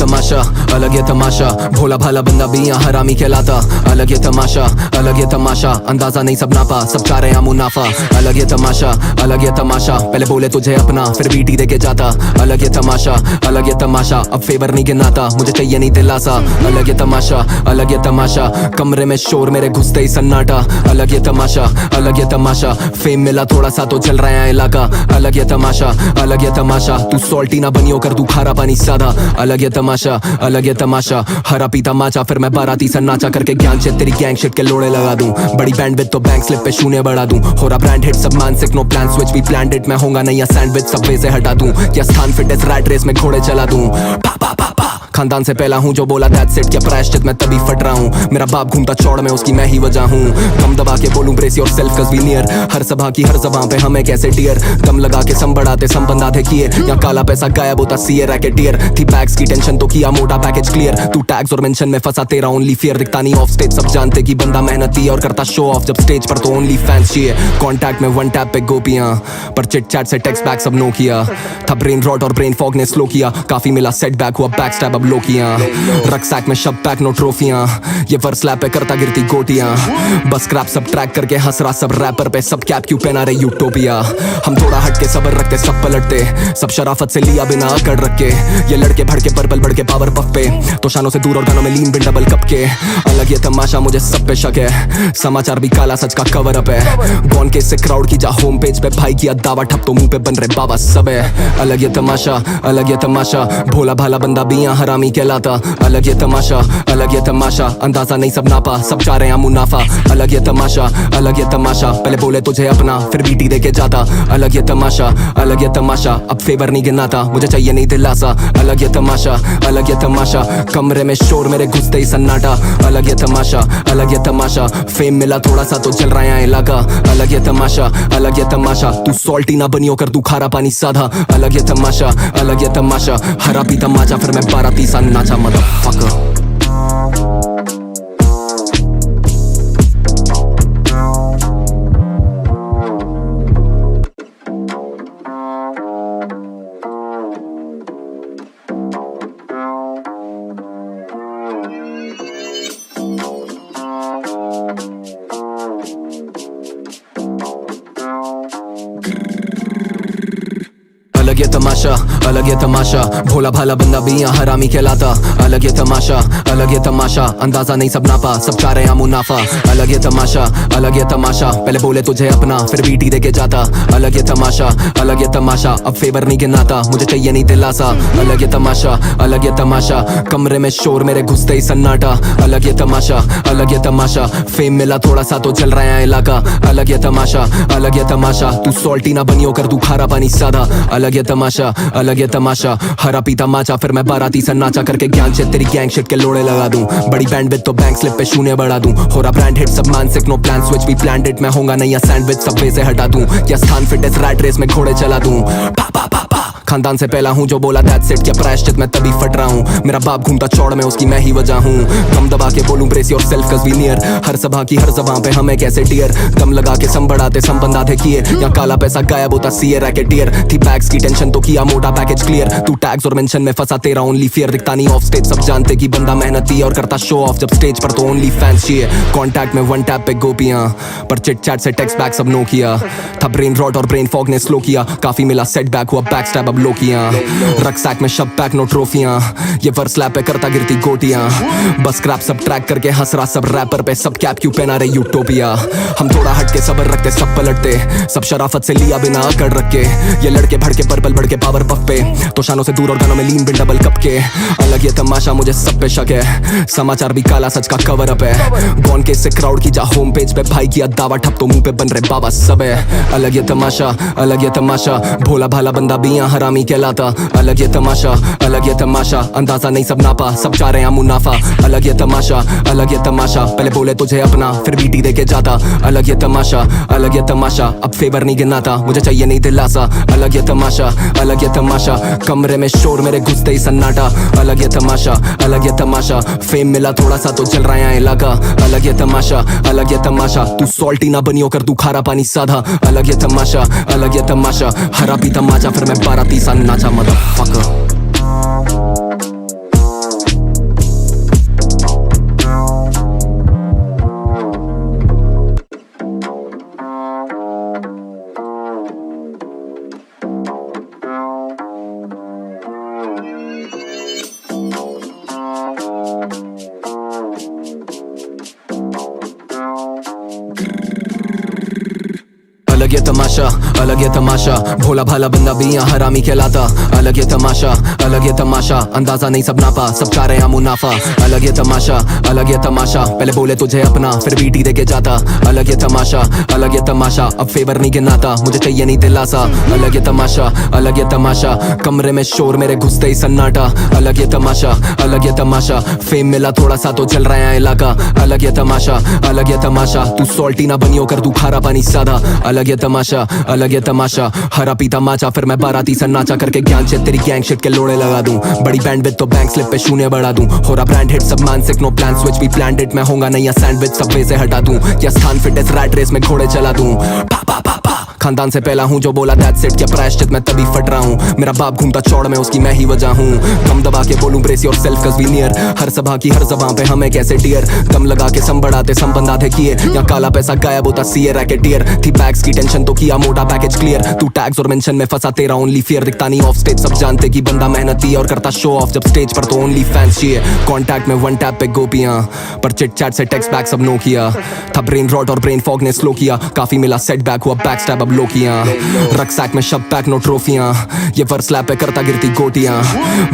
तमाशा, अलग ये तमाशा, भोला भाला बंदा भी यहाँ हरामी कहलाता। अलग ये तमाशा, अलग ये तमाशा, अंदाजा नहीं सब नापा, सब चाह रहे हैं मुनाफा। अलग ये तमाशा, अलग ये तमाशा, पहले बोले तुझे अपना फिर बीटी देके जाता। अलग ये तमाशा, अलग ये तमाशा, अब फेवर नहीं गिनाता, मुझे चाहिए नहीं दिलासा। अलग ये तमाशा, अलग ये तमाशा, कमरे में शोर मेरे घुसते ही सन्नाटा। अलग ये तमाशा, अलग ये तमाशा, फेम मिला थोड़ा सा तो चल रहा है इलाका। अलग ये तमाशा, अलग ये तमाशा, तू सॉल्टी ना बनियो कर तू खारा पानी सादा। अलग ये तमाशा, अलग ये तमाशा, हरा पीता माचा फिर मैं बाराती सा नाचा करके ज्ञान से तेरी गैंग शिट के लोड़े लगा दूं। बड़ी बैंड विद तो बैंक स्लिप पे शून्य बढ़ा दूं। हो रहा ब्रांड हिट सब मानसिक नो प्लान स्विच भी प्लान इट, मैं होगा नहीं या सैंडविच सबवे से हटा दूं या स्थान फिटनेस रैट रेस में घोड़े चला दूं। खानदान से पहला हूँ जो बोला दैट्स इट, क्या प्रायश्चित मैं तभी फट रहा हूँ। मेरा बाप घूमता चौड़ में उसकी मैं ही वजह हूँ। दम दबा के बोलूं ब्रेस योरसेल्फ कज़ वी नियर, हर सभा की हर ज़बान पे हमें कैसे डियर। दम लगा के सम बढ़ाते सम बंदाते किए, या काला पैसा गायब होता सीए रैकेटियर। थी बैग्स की टेंशन तो किया मोटा पैकेज क्लियर, तू टैग्स और मेंशन में फंसा तेरा ओनली फियर। दिखता नहीं ऑफ स्टेज सब जानते कि बंदा मेहनती और करता शो ऑफ, जब स्टेज पर तो ओनली फैंस चाहिए। कॉन्टैक्ट में वन टैप पे गोपियां, पर चिट चैट से टेक्स्ट बैक सब नो किया। था ब्रेन रॉट और ब्रेन फॉग ने स्लो किया, काफी मिला सेटबैक हुआ बैक स्टैब अब लो किया। रक्सैक में शब पैक नो ट्रॉफियां, ये वर्स स्लैप पे करता गिरती गोटियां। बस क्रैप सब ट्रैक करके हंस रहा सब रैपर पे, सब कैप क्यों पहना रहे यूटोपिया। हम थोड़ा हट के सबर रखते सब पलटते, सब शराफत से लिया बिना अकड़ रख के। ये लड़के भड़के पर्पल बढ़ के पावर पफ पे, तो शानों से दूर और गानों में लीन बिन डबल कप के। अलग ये तमाशा मुझे सब पे शक है, समाचार भी काला सच का कवर अप है। गॉन के से क्राउड की जा होम पेज पे भाई किया दावा ठप तो मुंह पे बन रहे बाबा सब है। अलग ये तमाशा, अलग ये तमाशा, भोला भाला बंदा भी यहाँ हरामी कहलाता। अलग ये तमाशा, अलग ये तमाशा, अंदाजा नहीं सब नापा, सब चाह रहे हैं मुनाफा। अलग ये तमाशा, अलग ये तमाशा, पहले बोले तुझे अपना फिर बीटी देके जाता। अलग ये तमाशा, अलग ये तमाशा, अब फेवर नहीं गिनाता, मुझे चाहिए नहीं दिलासा। अलग ये तमाशा, अलग ये तमाशा, कमरे में शोर मेरे घुसते ही सन्नाटा। अलग ये तमाशा, अलग ये तमाशा, फेम मिला थोड़ा सा तो चल रहा है इलाका। अलग ये तमाशा, अलग ये तमाशा, तू सॉल्टी ना बनियो कर तू खारा पानी साधा। अलग ये तमाशा, अलग ये तमाशा, हरा पीता माचा फिर मैं बाराती सा नाचा मदरफकर। अलग ये तमाशा, अलग ये तमाशा, भोला भाला बंदा भी यहाँ हरामी कहलाता। अलग ये तमाशा, अलग ये तमाशा, अंदाजा नहीं सब नापा, सब चाह रहे हैं मुनाफा। अलग ये तमाशा, अलग ये तमाशा, पहले बोले तुझे अपना फिर बीटी देके जाता। अलग ये तमाशा, अलग ये तमाशा, अब फेवर नहीं गिनाता, मुझे चाहिए नहीं दिलासा। अलग ये तमाशा, अलग ये तमाशा, कमरे में शोर मेरे घुसते ही सन्नाटा। अलग ये तमाशा, अलग ये तमाशा, फेम मिला थोड़ा सा तो चल रहा है इलाका। अलग ये तमाशा, अलग ये तमाशा, तू सॉल्टी ना बनियो कर तू खारा पानी सादा। अलग ये तमाशा, अलग ये तमाशा, हरा पीता माचा फिर मैं बाराती सा नाचा करके ज्ञान से तेरी गैंग शिट के लोड़े लगा दूं। बड़ी बैंड विद तो बैंक स्लिप पे शून्य बढ़ा दूं। हो रहा ब्रांड हिट सब मानसिक नो प्लान स्विच भी प्लान इट, मैं होगा नहीं या सैंडविच सबवे से हटा दूं या स्थान फिटनेस रैट रेस में घोड़े चला दूं। खानदान से पहला हूँ जो बोला दैट्स इट, क्या प्रायश्चित मैं तभी फट रहा हूँ। मेरा बाप घूमता चौड़ में उसकी मैं ही वजह हूँ। दम दबा के बोलूं ब्रेस योरसेल्फ कज़ वी नियर, हर सभा की हर ज़बान पे हमें कैसे डियर। दम लगा के सम बढ़ाते सम बंदाते किए, या काला पैसा गायब होता सीए रैकेटियर। थी बैग्स की टेंशन तो किया मोटा पैकेज क्लियर, तू टैग्स और मेंशन में फंसा तेरा ओनली फियर। दिखता नहीं ऑफ स्टेज सब जानते कि बंदा मेहनती और करता शो ऑफ, जब स्टेज पर तो ओनली फैंस चाहिए। कॉन्टैक्ट में वन टैप पे गोपियां, पर चिट चैट से टेक्स्ट बैक सब नो किया। था ब्रेन रॉट और ब्रेन फॉग ने स्लो किया, काफी मिला सेटबैक हुआ बैक स्टैब अब लो किया। रक्सैक में शब पैक नो ट्रॉफियां, ये वर्स स्लैप पे करता गिरती गोटियां। बस क्रैप सब ट्रैक करके हंस रहा सब रैपर पे, सब कैप क्यों पहना रहे यूटोपिया। हम थोड़ा हट के सबर रखते सब पलटते, सब शराफत से लिया बिना अकड़ रख के। ये लड़के भड़के पर्पल बढ़ के पावर पफ पे, तो शानों से दूर और गानों में लीन बिन डबल कप के। अलग ये तमाशा मुझे सब पे शक है, समाचार भी काला सच का कवर अप है। गॉन के से क्राउड की जा होम पेज पे भाई किया दावा ठप तो मुंह पे बन रहे बाबा सब है। अलग ये तमाशा, अलग ये तमाशा, भोला भाला बंदा भी यहाँ हरामी कहलाता। अलग ये तमाशा, अलग ये तमाशा, अंदाजा नहीं सब नापा, सब चाह रहे हैं मुनाफा। अलग ये तमाशा, अलग ये तमाशा, पहले बोले तुझे अपना फिर बीटी देके जाता। अलग ये तमाशा, अलग ये तमाशा, अब फेवर नहीं गिनाता, मुझे चाहिए नहीं दिलासा। अलग ये तमाशा, अलग ये तमाशा, कमरे में शोर मेरे घुसते ही सन्नाटा। अलग ये तमाशा, अलग ये तमाशा, फेम मिला थोड़ा सा तो चल रहा है इलाका। अलग ये तमाशा, अलग ये तमाशा, तू सॉल्टी ना बनियो कर तू खारा पानी साधा। अलग ये तमाशा, अलग ये तमाशा, हरा पीता माचा फिर मैं बाराती सा नाचा मदरफकर। तमाशा, अलग ये तमाशा, भोला भाला बंदा भी यहाँ हरामी कहलाता। अलग ये तमाशा, अलग ये तमाशा, अंदाजा नहीं सब नापा, सब चाह रहे हैं मुनाफा। अलग ये तमाशा, अलग ये तमाशा, पहले बोले तुझे अपना फिर बीटी देके जाता। अलग ये तमाशा, अलग ये तमाशा, अब फेवर नहीं गिनाता, मुझे चाहिए नहीं दिलासा। अलग ये तमाशा, अलग ये तमाशा, कमरे में शोर मेरे घुसते ही सन्नाटा। अलग ये तमाशा, अलग ये तमाशा, फेम मिला थोड़ा सा तो चल रहा है इलाका। अलग ये तमाशा, अलग ये तमाशा, तू सॉल्टी ना बनियो कर तू खारा पानी सादा। अलग ये तमाशा, अलग ये तमाशा, हरा पीता माचा फिर मैं बाराती सा नाचा करके ज्ञान से तेरी गैंग शिट के लोड़े लगा दूं। बड़ी बैंड विद तो बैंक स्लिप पे शून्य बढ़ा दूं। हो रहा ब्रांड हिट सब मानसिक नो प्लान स्विच भी प्लान्ड इट, मैं होगा नया सैंडविच सबवे से हटा दूं या स्थान फिटनेस रैट रेस में घोड़े चला दूं। पापा पापा खानदान से पहला हूँ जो बोला दैट्स इट, क्या प्रायश्चित मैं तभी फट रहा हूँ। मेरा बाप घूमता चौड़ में उसकी मैं ही वजह हूँ। कम दबा के बोलूं brace yourself cause we near, हर सभा की हर जबां पे हमें कैसे डियर। दम लगा के सम बढ़ाते सम बंदा थे किए, या काला पैसा गायब होता सीए रैकेटियर। थी बैग्स की टेंशन तो किया मोटा पैकेज क्लियर, तू टैग्स और मेंशन में फंसा तेरा ओनली फियर। दिखता नहीं ऑफ स्टेज सब जानते कि बंदा मेहनती और करता शो ऑफ, जब स्टेज पर तो ओनली फैंस चाहिए। कॉन्टैक्ट में वन टैप पे गोपियां, पर चिट चैट से टेक्स्ट बैक सब नो किया। था ब्रेन रॉट और ब्रेन फॉग ने स्लो किया, काफी मिला सेटबैक हुआ बैक स्टैब अब लो किया। रक्सैक में शब पैक नो ट्रॉफियां, ये वर्स लैप पे करता गिरती गोटियां।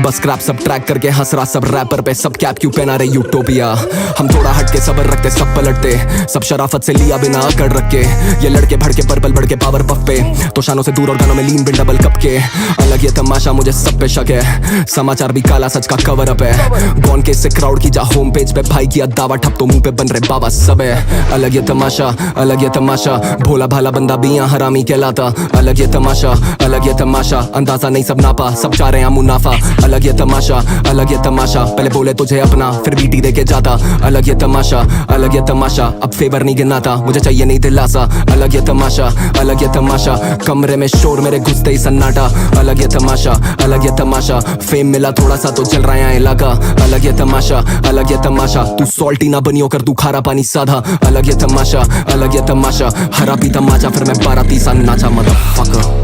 बस क्रैप सब ट्रैक करके हंस रहा सब रैपर पे, सब कैप क्यों पहना रहे यूटोपिया। हम थोड़ा हटके सबर रखते सब पलटते, सब शराफत से लिया बिना अकड़ रख के। ये लड़के भड़के पर्पल बढ़ के पावर पफ पे, तो शानों से दूर और गानों में लीन बिन डबल कप के। अलग ये तमाशा मुझे सब पे शक है, समाचार भी काला सच का कवर अप है। गॉन के से क्राउड की जा होम पेज पे भाई किया दावा ठप तो मुंह पे बन रहे बाबा सब है। अलग ये तमाशा, अलग ये तमाशा, भोला भाला बंदा भी यहाँ हरामी कहलाता। अलग ये तमाशा, अलग ये तमाशा, अंदाजा नहीं सब नापा, सब चाह रहे हैं मुनाफा। अलग ये तमाशा, अलग ये तमाशा, पहले बोले तुझे अपना फिर बीटी देके जाता। अलग ये तमाशा, अलग ये तमाशा, अब फेवर नहीं गिनाता, मुझे चाहिए नहीं दिलासा। अलग ये तमाशा, अलग ये तमाशा, कमरे में शोर मेरे घुसते ही सन्नाटा। अलग ये तमाशा, अलग ये तमाशा, फेम मिला थोड़ा सा तो चल रहा है इलाका। अलग ये तमाशा, अलग ये तमाशा, तू सॉल्टी ना बनियो कर तू खारा पानी साधा। अलग ये तमाशा, अलग ये तमाशा, हरा पीता माचा फिर मैं बाराती सा नाचा मदरफकर।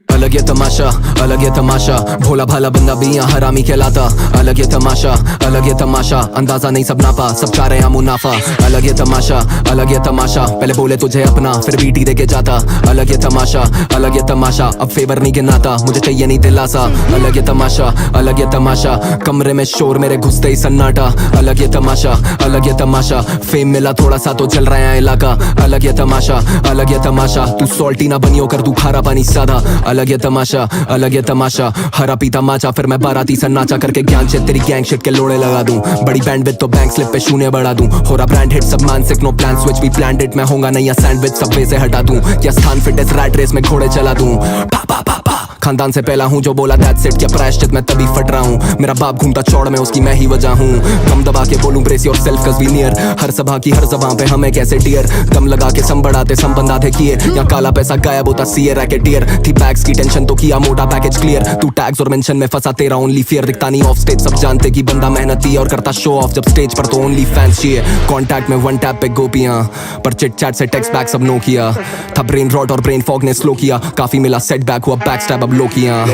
अलग ये तमाशा, अलग ये तमाशा, भोला भाला बंदा भी यहाँ हरामी कहलाता। अलग ये तमाशा, अलग ये तमाशा, अंदाजा नहीं सब नापा, सब चाह रहे हैं मुनाफा। अलग ये तमाशा, अलग ये तमाशा, पहले बोले तुझे अपना फिर बीटी देके जाता। अलग ये तमाशा, अलग ये तमाशा, अब फेवर नहीं गिनाता, मुझे चाहिए नहीं दिलासा। अलग ये तमाशा, अलग ये तमाशा, कमरे में शोर मेरे घुसते ही सन्नाटा। अलग ये तमाशा, अलग ये तमाशा, फेम मिला थोड़ा सा तो चल रहा है इलाका। अलग ये तमाशा, अलग ये तमाशा, तू सॉल्टी ना बनियो कर तू खारा पानी सादा। अलग ये तमाशा, अलग ये तमाशा, हरा पीता माचा फिर मैं बाराती सा नाचा करके ज्ञान से तेरी गैंग शिट के लोड़े लगा दूं। बड़ी बैंड विद तो बैंक स्लिप पे शून्य बढ़ा दूं। हो रहा ब्रांड हिट सब मानसिक नो प्लान स्विच भी प्लान्ड इट, मैं होगा नया सैंडविच सबवे से हटा दूं या स्थान फिटनेस रैट रेस में घोड़े चला दूं। पापा पापा खानदान से पहला हूँ जो बोला दैट्स इट, क्या प्रायश्चित मैं तभी फट रहा हूँ। मेरा बाप घूमता चौड़ में उसकी मैं ही वजह हूँ। कम दबा के बोलूं brace yourself cause we near, हर सभा की हर जबां पे हमें कैसे डियर। दम लगा के सम बढ़ाते सम बंदा थे किए, या काला पैसा गायब होता सीए रैकेटियर। थी बैग्स की टेंशन तो किया मोटा पैकेज क्लियर, तू टैग्स और मेंशन में फंसा तेरा ओनली फियर। दिखता नहीं ऑफ स्टेज सब जानते कि बंदा मेहनती और करता शो ऑफ, जब स्टेज पर तो ओनली फैंस चाहिए। कॉन्टैक्ट में वन टैप पे गोपियां, पर चिट चैट से टेक्स्ट बैक सब नो किया। था ब्रेन रॉट और ब्रेन फॉग ने स्लो किया, काफी मिला सेटबैक हुआ बैक स्टैब अब लो किया।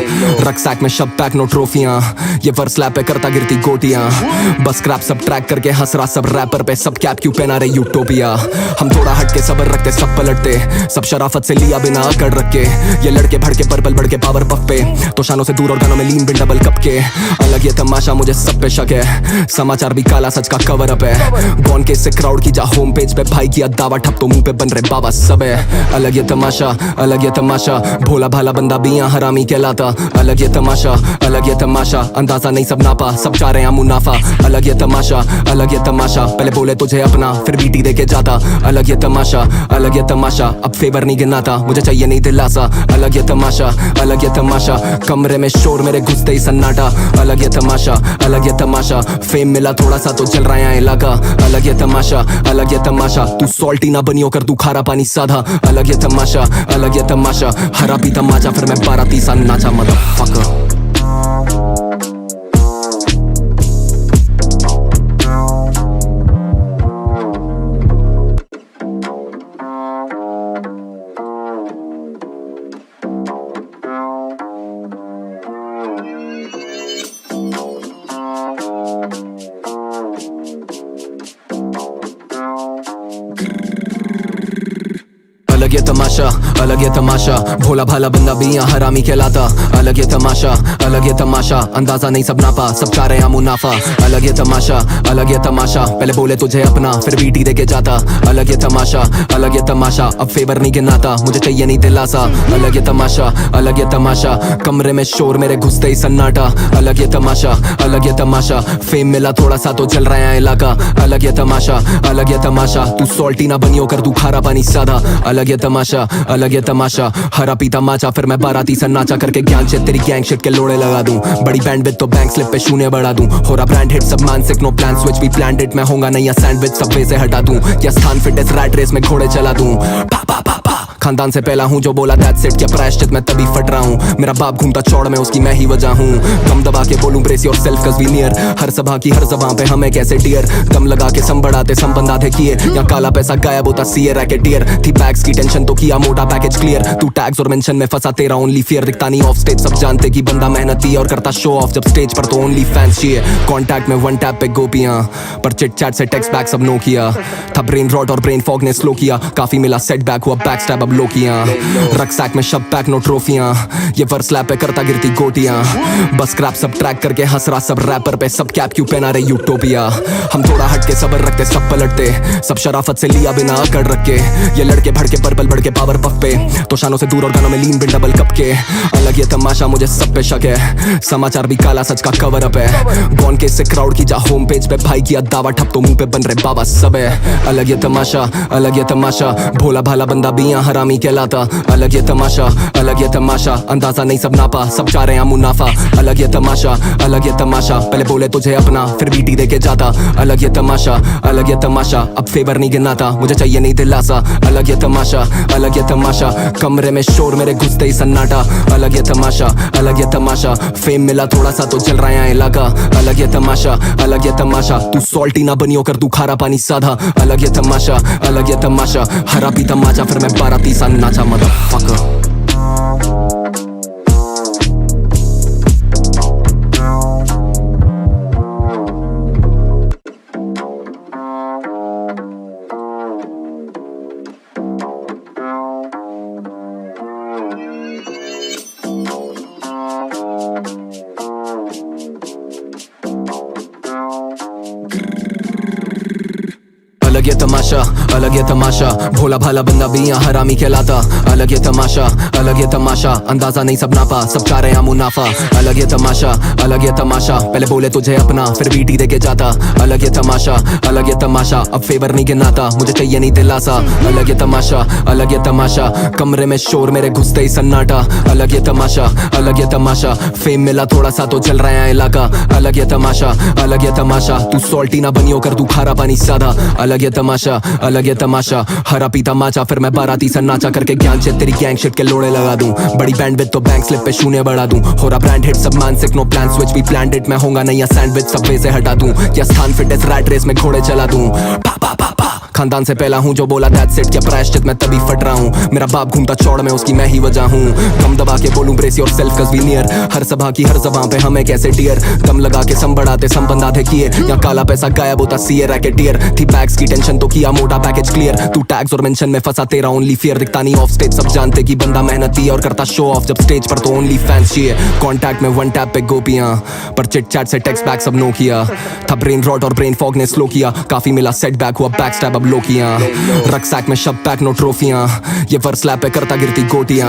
रक्सैक में शब पैक नो ट्रॉफियां, ये वर्स लैप पे करता गिरती गोटियां। बस क्रैप सब ट्रैक करके हंस रहा सब रैपर पे, सब कैप क्यों पहना रहे यूटोपिया। हम थोड़ा हटके सबर रखते सब पलटते, सब शराफत से लिया बिना अकड़ रख के। ये लड़के भड़के पर्पल बढ़ के पावर पफ पे, तो शानों से दूर और गानों में लीन बिन डबल कप के। अलग ये तमाशा मुझे सब पे शक है, समाचार भी काला सच का कवर अप है। गॉन के से क्राउड की जा होम पेज पे भाई किया दावा ठप तो मुंह पे बन रहे बाबा सब है। अलग ये तमाशा, अलग ये तमाशा, भोला भाला बंदा भी यहाँ हरामी कहलाता। अलग ये तमाशा, अलग ये तमाशा, अंदाजा नहीं सब नापा, सब चाह रहे हैं मुनाफा। अलग ये तमाशा, अलग ये तमाशा, पहले बोले तुझे अपना फिर बीटी देके जाता। अलग ये तमाशा, अलग ये तमाशा, अब फेवर नहीं गिनाता, मुझे चाहिए नहीं दिलासा। अलग ये तमाशा, अलग ये तमाशा, कमरे में शोर मेरे घुसते ही सन्नाटा। अलग ये तमाशा, अलग ये तमाशा, फेम मिला थोड़ा सा तो चल रहा है इलाका। अलग ये तमाशा, अलग ये तमाशा, तू सॉल्टी ना बनियो कर तू खारा पानी साधा। अलग ये तमाशा, अलग ये तमाशा, हरा पीता माचा फिर मैं बाराती सा नाचा मदरफकर। ये तमाशा, अलग ये तमाशा, भोला भाला बंदा भी यहाँ हरामी कहलाता। अलग ये तमाशा, अलग ये तमाशा, अंदाजा नहीं सब नापा, सब चाह रहे हैं मुनाफा। अलग ये तमाशा, अलग ये तमाशा, पहले बोले तुझे अपना फिर बीटी दे के जाता। अलग ये तमाशा, अलग ये तमाशा, अब फेवर नहीं गिनाता, मुझे चाहिए नहीं दिलासा। अलग ये तमाशा, अलग ये तमाशा, कमरे में शोर मेरे घुसते ही सन्नाटा। अलग ये तमाशा, अलग ये तमाशा, फेम मिला थोड़ा सा तो चल रहा है इलाका। अलग ये तमाशा, अलग ये तमाशा, तू सॉल्टी ना बनियो कर तू खारा पानी सादा। अलग ये तमाशा, अलग ये तमाशा, हरा पीता माचा फिर मैं बाराती सा नाचा करके ज्ञान से तेरी गैंग शिट के लोड़े लगा दूं। बड़ी बैंड विद तो बैंक स्लिप पे शून्य बढ़ा दूं। हो रहा ब्रांड हिट सब मानसिक नो प्लान स्विच भी प्लान्ड इट, मैं होगा नहीं या सैंडविच सबवे से हटा दूं या स्थान फिटनेस रैट रेस में घोड़े चला दूं। पा पा पा पा खानदान से पहला हूँ जो बोला दैट्स इट, क्या प्रायश्चित मैं तभी फट रहा हूँ। मेरा बाप घूमता चौड़ में उसकी मैं ही वजह हूँ। कम दबा के बोलूं ब्रेस योरसेल्फ कज़ वी नियर, हर सभा की हर ज़बां पे हमें कैसे डियर। दम लगा के सम बढ़ाते सम बंदा थे किए, या काला पैसा गायब होता सीए रैकेटियर। थी बैग्स की टेंशन तो किया मोटा पैकेज क्लियर, तू टैग्स और मेंशन में फंसा तेरा ओनली फियर। दिखता नहीं ऑफ स्टेज सब जानते कि बंदा मेहनती और करता शो ऑफ, जब स्टेज पर तो ओनली फैंस चाहिए। कॉन्टैक्ट में वन टैप पे गोपियां, पर चिट चैट से टेक्स्ट बैक सब नो किया। था ब्रेन रॉट और ब्रेन फॉग ने स्लो किया, काफी मिला सेटबैक हुआ बैक स्टैब अब लो किया। रक्सैक में शब पैक नो ट्रॉफियां, ये वर्स लैप पे करता गिरती गोटियां। बस क्रैप सब ट्रैक करके हंस रहा सब रैपर पे, सब कैप क्यों पहना रहे यूटोपिया। हम थोड़ा हटके सबर रखते सब पलटते, सब शराफत से लिया बिना अकड़ रख के। ये लड़के भड़के पर्पल बढ़ के पावर पफ पे, तो शानों से दूर और गानों में लीन बिन डबल कप के। अलग ये तमाशा मुझे सब पे शक है, समाचार भी काला सच का कवर अप है। गॉन के से क्राउड की जा होम पेज पे भाई किया दावा ठप तो मुंह पे बन रहे बाबा सब है। अलग ये तमाशा, अलग ये तमाशा, भोला भाला बंदा भी यहाँ हरामी कहलाता। अलग ये तमाशा, अलग ये तमाशा, अंदाजा नहीं सब नापा, सब चाह रहे हैं मुनाफा। अलग ये तमाशा, अलग ये तमाशा, पहले बोले तुझे अपना फिर बीटी दे के जाता। अलग ये तमाशा, अलग ये तमाशा, अब फेवर नहीं गिनाता, मुझे चाहिए नहीं दिलासा। अलग ये तमाशा, अलग ये तमाशा, कमरे में शोर मेरे घुसते ही सन्नाटा। अलग ये तमाशा, अलग ये तमाशा, फेम मिला थोड़ा सा तो चल रहा है इलाका। अलग ये तमाशा, अलग ये तमाशा, तू सॉल्टी ना बनियो कर तू खारा पानी साधा। अलग ये तमाशा, अलग ये तमाशा, हरा पीता माचा फिर मैं बाराती सा नाचा मदरफकर। अलग ये तमाशा, अलग ये तमाशा, भोला भाला बंदा भी यहाँ हरामी कहलाता। अलग ये तमाशा, अलग ये तमाशा, अंदाजा नहीं सब नापा, सब चाह रहे हैं मुनाफा। अलग ये तमाशा, अलग ये तमाशा, पहले बोले तुझे अपना फिर बीटी दे के जाता। अलग ये तमाशा, अलग ये तमाशा, अब फेवर नहीं गिनाता, मुझे चाहिए नहीं दिलासा। अलग ये तमाशा, अलग ये तमाशा, कमरे में शोर मेरे घुसते ही सन्नाटा। अलग ये तमाशा, अलग ये तमाशा, फेम मिला थोड़ा सा तो चल रहा है इलाका। अलग ये तमाशा, अलग ये तमाशा, तू सॉल्टी ना बनियो कर तू खारा पानी सादा। अलग ये तमाशा, अलग ये तमाशा, हरा पीता माचा फिर मैं बाराती सा नाचा करके ज्ञान से तेरी गैंग शिट के लोड़े लगा दूं। बड़ी बैंड विद तो बैंक स्लिप पे शून्य बढ़ा दूं। हो रहा ब्रांड हिट सब मानसिक नो प्लान स्विच भी प्लान्ड इट, मैं होगा नहीं या सैंडविच सबवे से हटा दूं या स्थान फिटनेस रैट रेस में घोड़े चला दूं। पा पा पा पा खानदान से पहला हूँ जो बोला दैट्स इट, क्या प्रायश्चित मैं तभी फट रहा हूँ। मेरा बाप घूमता चौड़ में उसकी मैं ही वजह हूँ। कम दबा के बोलूं ब्रेस योरसेल्फ कज़ वी नियर, हर सभा की हर ज़बां पे हमें कैसे डियर। दम लगा के सम बढ़ाते सम बंदा थे किए, या काला पैसा गायब होता सीए रैकेटियर। थी बैग्स की टेंशन तो किया मोटा पैकेज क्लियर, तू टैग्स और मेंशन में फंसा तेरा ओनली फियर। दिखता नहीं ऑफ स्टेज सब जानते कि बंदा मेहनती और करता शो ऑफ, जब स्टेज पर तो ओनली फैंस चाहिए। कॉन्टैक्ट में वन टैप पे गोपियां, पर चिट चैट से टेक्स्ट बैक सब नो किया। था ब्रेन रॉट और ब्रेन फॉग ने स्लो किया, काफी मिला सेटबैक हुआ बैक स्टैब अब लो किया। रक्सैक में शब पैक नो ट्रॉफियां, ये वर्स लैप पे करता गिरती गोटियां।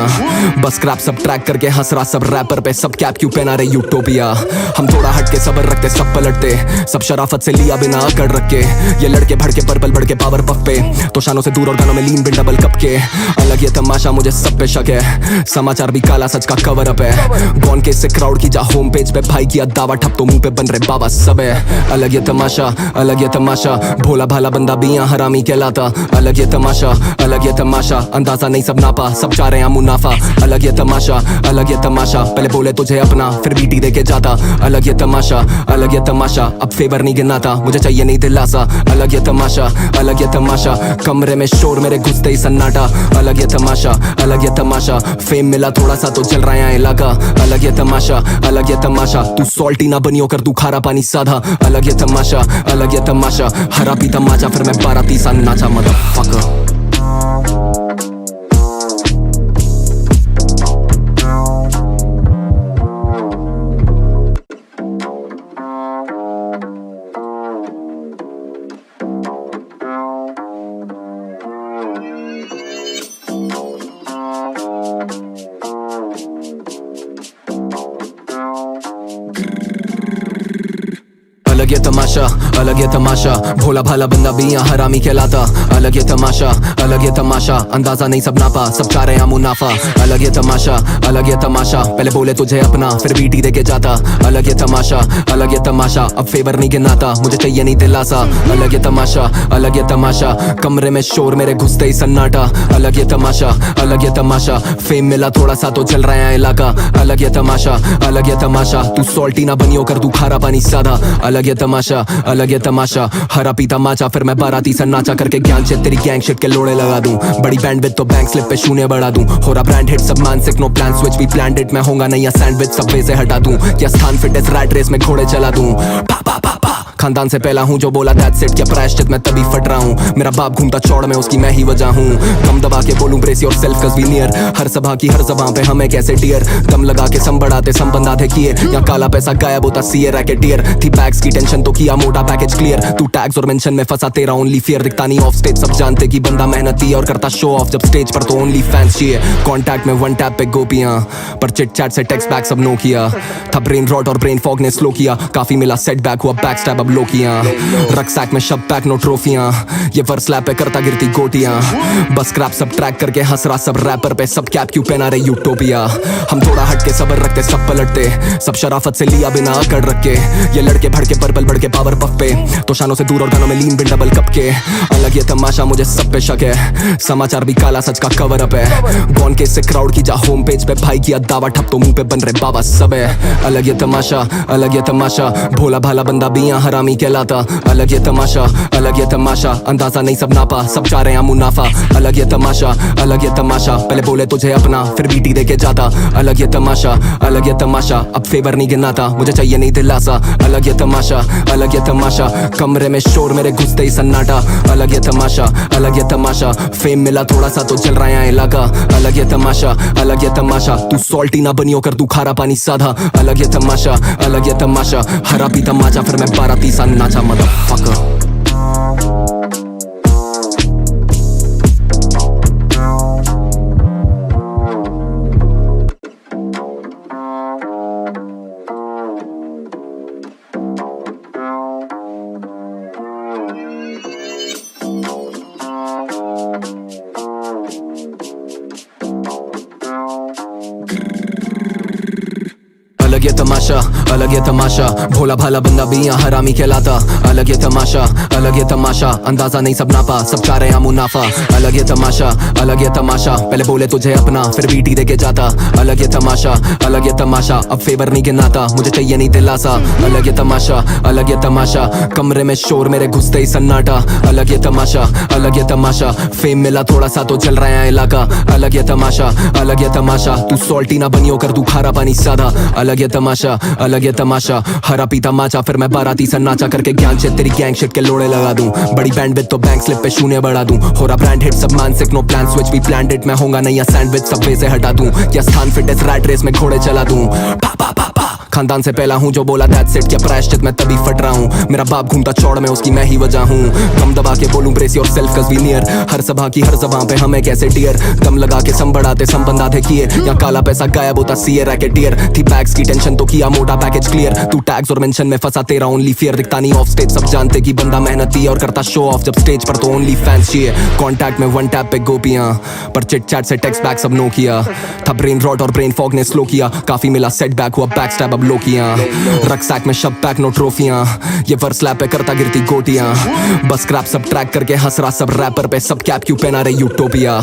बस क्रैप सब ट्रैक करके हंस रहा सब रैपर पे, सब कैप क्यों पहना रहे यूटोपिया। हम थोड़ा हटके सबर रखते सब पलटते, सब शराफत से लिया बिना अकड़ रख के। ये लड़के भड़के पर्पल बढ़ के पावर पफ पे, तो शानों से दूर और गानों में लीन बिन डबल कप के। अलग ये तमाशा मुझे सब पे शक है, समाचार भी काला सच का कवर अप है। गॉन के से क्राउड की जा होम पेज पे भाई किया दावा ठप तो मुंह पे बन रहे बाबा सब है। अलग ये तमाशा, अलग ये तमाशा, भोला भाला बंदा भी यहाँ हरामी कहलाता। अलग ये तमाशा, अलग ये तमाशा, अंदाजा नहीं सब नापा, सब चाह रहे हैं मुनाफा। अलग ये तमाशा, अलग ये तमाशा, पहले बोले तुझे अपना फिर बीटी दे के जाता। अलग ये तमाशा, अलग ये तमाशा, अब फेवर नहीं गिनाता, मुझे चाहिए नहीं दिलासा। अलग ये तमाशा, अलग ये तमाशा, कमरे में शोर मेरे घुसते ही सन्नाटा। अलग ये तमाशा, अलग ये तमाशा, फेम मिला थोड़ा सा तो चल रहा है इलाका। अलग ये तमाशा, अलग ये तमाशा, तू सॉल्टी ना बनियो कर तू खारा पानी साधा। अलग ये तमाशा, अलग ये तमाशा, हरा पीता माचा फिर मैं बाराती सा नाचा मदरफकर। अलग ये तमाशा, भोला भाला बंदा भी यहाँ हरामी कहलाता। अलग ये तमाशा, अलग ये तमाशा, अंदाजा नहीं सब नापा, सब चाह रहे हैं मुनाफा। अलग ये तमाशा, अलग ये तमाशा, पहले बोले तुझे अपना फिर बीटी देके जाता। अलग ये तमाशा, अलग ये तमाशा, अब फेवर नहीं गिनाता, मुझे चाहिए नहीं दिलासा। अलग ये तमाशा, अलग ये तमाशा, कमरे में शोर मेरे घुसते ही सन्नाटा। अलग ये तमाशा, अलग ये तमाशा, फेम मिला थोड़ा सा तो चल रहा है इलाका। अलग ये तमाशा, अलग ये तमाशा, तू सॉल्टी ना बनियो कर तू खारा पानी सादा। अलग ये तमाशा, अलग ये तमाशा, हरा पीता माचा फिर मैं बाराती सा नाचा करके ज्ञान से तेरी गैंग शिट के लोड़े लगा दूं। बड़ी बैंड विद तो बैंक स्लिप पे शून्य बढ़ा दूं। हो रहा ब्रांड हिट सब मानसिक नो प्लान स्विच भी प्लान इट, मैं होगा नहीं या सैंडविच सबवे से हटा दूं या स्थान फिटनेस रैट रेस में घोड़े चला दूं। पा पा पा पा खानदान से पहला हूँ जो बोला दैट्स इट, क्या प्रायश्चित मैं तभी फट रहा हूँ। मेरा बाप घूमता चौड़ में उसकी मैं ही वजह हूँ। दम दबा के बोलूं brace yourself cause we near, हर सभा की हर जबां पे हमें कैसे डियर। दम लगा के सम बढ़ाते सम बंदाते किए, या काला पैसा गायब होता सीए रैकेटियर। थी बैग्स की टेंशन तो किया मोटा पैकेज क्लियर, तू टैग्स और मेंशन में फंसा तेरा ओनली फियर। दिखता नहीं ऑफ स्टेज सब जानते कि बंदा मेहनती और करता शो ऑफ, जब स्टेज पर तो ओनली फैंस चाहिए। कॉन्टैक्ट में वन टैप पे गोपियां, पर चिट चैट से टेक्स्ट बैक सब नो किया। था ब्रेन रॉट और ब्रेन फॉग ने स्लो किया, काफी मिला सेटबैक हुआ बैक स्टैब अब लो किया। रक्सैक में शब पैक नो ट्रॉफियां, ये वर्स स्लैप पे करता गिरती गोटियां। बस क्रैप सब ट्रैक करके हंस रहा सब रैपर पे, सब कैप क्यों पहना रहे यूटोपिया। हम थोड़ा हट के सबर रखते सब पलटते, सब शराफत से लिया बिना अकड़ रख के। ये लड़के भड़के पर्पल बढ़ के पावर पफ पे, तो शानों से दूर और गानों में लीन बिन डबल कप के। अलग ये तमाशा मुझे सब पे शक है, समाचार भी काला सच का कवर अप है। गॉन के से क्राउड की जा होम पेज पे भाई किया दावा ठप तो मुंह पे बन रहे बाबा सब है। अलग ये तमाशा, अलग ये तमाशा, भोला भाला बंदा भी यहाँ हरामी कहलाता। अलग ये तमाशा, अलग ये तमाशा, अंदाजा नहीं सब नापा, सब चाह रहे हैं मुनाफा। अलग ये तमाशा, अलग ये तमाशा, पहले बोले तुझे अपना फिर बीटी देके जाता। अलग ये तमाशा, अलग ये तमाशा, अब फेवर नहीं गिनाता, मुझे चाहिए नहीं दिलासा। अलग ये तमाशा, अलग ये तमाशा, कमरे में शोर मेरे घुसते ही सन्नाटा। अलग ये तमाशा, अलग ये तमाशा, फेम मिला थोड़ा सा तो चल रहा है इलाका। अलग ये तमाशा, अलग ये तमाशा, तू सॉल्टी ना बनियो कर तू खारा पानी साधा। अलग ये तमाशा, अलग ये तमाशा, हरा पीता माचा फिर मैं बाराती सा नाचा मदरफकर। अलग ये तमाशा, अलग ये तमाशा, भोला भाला बंदा भी यहाँ हरामी कहलाता। अलग ये तमाशा, अलग ये तमाशा, अंदाजा नहीं सब नापा, सब चाह रहे हैं मुनाफा। अलग ये तमाशा, अलग ये तमाशा, पहले बोले तुझे अपना फिर बीटी देके जाता। अलग ये तमाशा, अलग ये तमाशा, अब फेवर नहीं गिनाता, मुझे चाहिए नहीं दिलासा। अलग ये तमाशा, अलग ये तमाशा, कमरे में शोर मेरे घुसते ही सन्नाटा। अलग ये तमाशा, अलग ये तमाशा, फेम मिला थोड़ा सा तो चल रहा है इलाका। अलग ये तमाशा, अलग ये तमाशा, तू सॉल्टी ना बनियो कर तू खारा पानी साधा। अलग ये तमाशा, अलग ये तमाशा, हरा पीता माचा फिर मैं बाराती सा नाचा करके ज्ञान से तेरी गैंग शिट के लोड़े लगा दूं। बड़ी बैंड विद तो बैंक स्लिप पे शून्य बढ़ा दूं। हो रहा ब्रांड हिट सब मानसिक नो प्लान स्विच भी प्लान इट, मैं होगा नहीं या सैंडविच सबवे से हटा दूं या स्थान फिटनेस रैट रेस में घोड़े चला दूं। पा पा पा पा खानदान से पहला हूँ जो बोला दैट्स इट, क्या प्रायश्चित मैं तभी फट रहा हूँ। मेरा बाप घूमता चौड़ में उसकी मैं ही वजह हूँ। दम दबा के बोलूं brace yourself cause we near, हर सभा की हर जबां पे हमें कैसे डियर। दम लगा के सम बढ़ाते सम बंदाते किए, या काला पैसा गायब होता सीए रैकेटियर। थी बैग्स की टेंशन तो किया मोटा पैकेज क्लियर, तू टैग्स और मेंशन में फंसा तेरा ओनली फियर। दिखता नहीं ऑफ स्टेज सब जानते कि बंदा मेहनती और करता शो ऑफ, जब स्टेज पर तो ओनली फैंस चाहिए। कॉन्टैक्ट में वन टैप पे गोपियां, पर चिट चैट से टेक्स्ट बैक सब नो किया। था ब्रेन रॉट और ब्रेन फॉग ने स्लो किया, काफी मिला सेटबैक हुआ बैक स्टैब अब लो किया। रक्सैक में शब पैक नो ट्रॉफियां, ये वर्स स्लैप पे करता गिरती गोटियां। बस क्रैप सब ट्रैक करके हंस रहा सब रैपर पे, सब कैप क्यों पहना रहे यूटोपिया।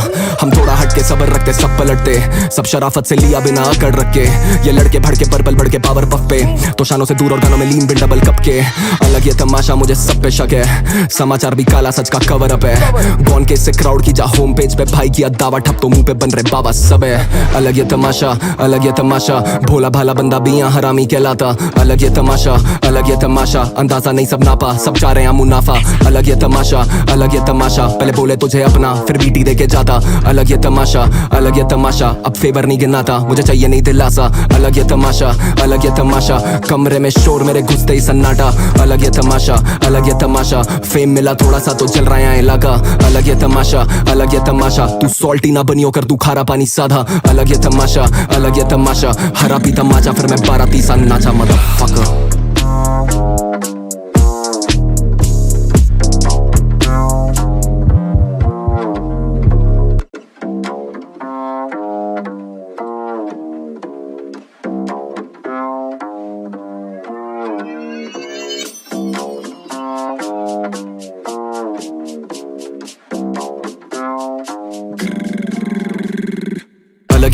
हम थोड़ा हट के सबर रखते सब पलटते, सब शराफत से लिया बिना अकड़ रख के। ये लड़के भड़के पर्पल बढ़ के पावर पफ पे, तो शानों से दूर और गानों में लीन बिन डबल कप के। अलग ये तमाशा मुझे सब पे शक है, समाचार भी काला सच का कवर अप है। गॉन के से क्राउड की जा होम पेज पे भाई किया दावा ठप तो मुंह पे बन रहे बाबा सब है। अलग ये तमाशा, अलग ये तमाशा, भोला भाला बंदा भी यहाँ हरामी कहलाता। अलग ये तमाशा, अलग ये तमाशा, अंदाजा नहीं सब नापा, सब चाह रहे हैं मुनाफा। अलग ये तमाशा, अलग ये तमाशा, पहले बोले तुझे अपना फिर बीटी देके जाता। अलग ये तमाशा, अलग ये तमाशा, अब फेवर नहीं गिनाता, मुझे चाहिए नहीं दिलासा। अलग ये तमाशा, अलग ये तमाशा, कमरे में शोर मेरे घुसते ही सन्नाटा। अलग ये तमाशा, अलग ये तमाशा, फेम मिला थोड़ा सा तो चल रहा है इलाका। अलग ये तमाशा, अलग ये तमाशा, तू सॉल्टी ना बनियो कर तू खारा पानी साधा। अलग ये तमाशा, अलग ये तमाशा, हरा पीता माचा फिर मैं बाराती सा नाचा मदरफकर।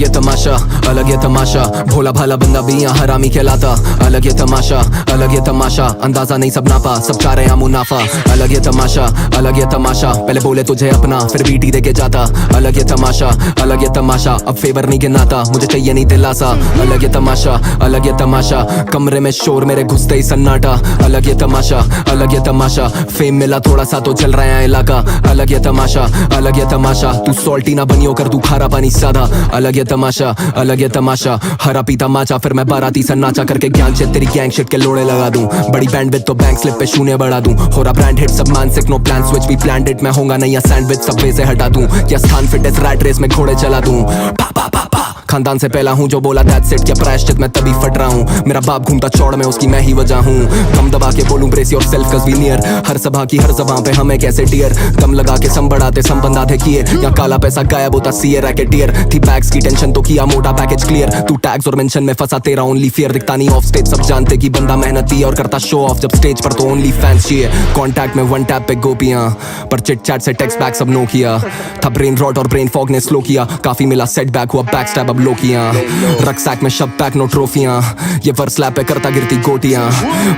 अलग ये तमाशा, अलग ये तमाशा, भोला भाला बंदा भी यहाँ हरामी कहलाता। अलग ये तमाशा, अलग ये तमाशा, अंदाजा नहीं सब नापा, सब चाह रहे हैं मुनाफा। अलग ये तमाशा, अलग ये तमाशा, पहले बोले तुझे अपना फिर बीटी देके जाता। अलग ये तमाशा, अलग ये तमाशा, अब फेवर नहीं गिनाता, मुझे चाहिए नहीं दिलासा। अलग ये तमाशा, अलग ये तमाशा, कमरे में शोर मेरे घुसते ही सन्नाटा। अलग ये तमाशा, अलग ये तमाशा, फेम मिला थोड़ा सा तो चल रहा है इलाका। अलग ये तमाशा, अलग ये तमाशा, तू सॉल्टी ना बनियो कर तू खारा पानी सादा। अलग ये तमाशा, अलग ये तमाशा, हरा पीता माचा फिर मैं बाराती सा नाचा करके ज्ञान से तेरी गैंग शिट के लोड़े लगा दूं। बड़ी बैंड विद तो बैंक स्लिप पे शून्य बढ़ा दूं। हो रहा ब्रांड हिट सब मानसिक नो प्लान स्विच भी प्लान्ड इट, मैं होगा नहीं सैंडविच सबवे से हटा दूं या स्थान फिटनेस रैट रेस में घोड़े चला दूं। पापा पापा खानदान से पहला हूँ जो बोला दैट्स इट, क्या प्रायश्चित मैं तभी फट रहा हूँ। मेरा बाप घूमता चौड़ में उसकी मैं ही वजह हूँ। कम दबा के बोलूं brace yourself cause we near, हर सभा की हर जबां पे हमें कैसे डियर। दम लगा के सम बढ़ाते सम बंदा थे किए, या काला पैसा गायब होता सीए रैकेटियर। थी बैग्स की टेंशन तो किया मोटा पैकेज क्लियर, तू टैग्स और मेंशन में फंसा तेरा ओनली फियर। दिखता नहीं ऑफ स्टेज सब जानते कि बंदा मेहनती और करता शो ऑफ, जब स्टेज पर तो ओनली फैंस चाहिए। कॉन्टैक्ट में वन टैप पे गोपियां, पर चिट चैट से टेक्स्ट बैक सब नो किया। था ब्रेन रॉट और ब्रेन फॉग ने स्लो किया, काफी मिला सेटबैक हुआ बैक स्टैब अब लो किया। रक्सैक में शब पैक नो ट्रॉफियां, ये वर्स लैप पे करता गिरती गोटियां।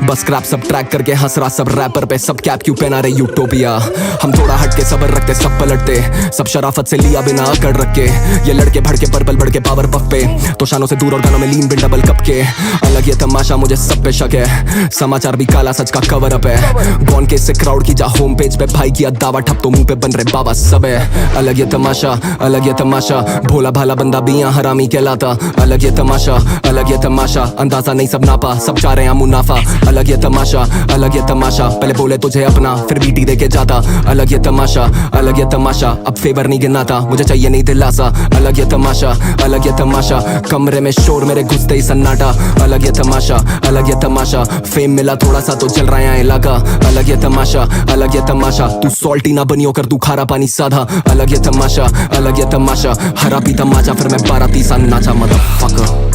बस क्रैप सब ट्रैक करके हंस रहा सब रैपर पे, सब कैप क्यों पहना रहे यूटोपिया। हम थोड़ा हटके सबर रखते सब पलटते, सब शराफत से लिया बिना अकड़ रख के। ये लड़के भड़के पर्पल बढ़ के पावर पफ पे, तो शानों से दूर और गानों में लीन बिन डबल कप के। अलग ये तमाशा मुझे सब पे शक है, समाचार भी काला सच का कवर अप है। गॉन के से क्राउड की जा होम पेज पे भाई किया दावा ठप तो मुंह पे बन रहे बाबा सब है। अलग ये तमाशा, अलग ये तमाशा, भोला भाला बंदा भी यहाँ हरामी कहलाता। अलग ये तमाशा, अलग ये तमाशा, अंदाजा नहीं सब नापा, सब चाह रहे हैं मुनाफा। अलग ये तमाशा, अलग ये तमाशा, पहले बोले तुझे अपना फिर बीटी देके जाता। अलग ये तमाशा, अलग ये तमाशा, अब फेवर नहीं गिनाता, मुझे चाहिए नहीं दिलासा। अलग ये तमाशा, अलग ये तमाशा, कमरे में शोर मेरे घुसते ही सन्नाटा। अलग ये तमाशा, अलग ये तमाशा, फेम मिला थोड़ा सा तो चल रहा है इलाका। अलग ये तमाशा, अलग ये तमाशा, तू सॉल्टी ना बनियो कर तू खारा पानी साधा। अलग ये तमाशा, अलग ये तमाशा, हरा पीता माचा फिर मैं बाराती सा नाचा मदरफकर।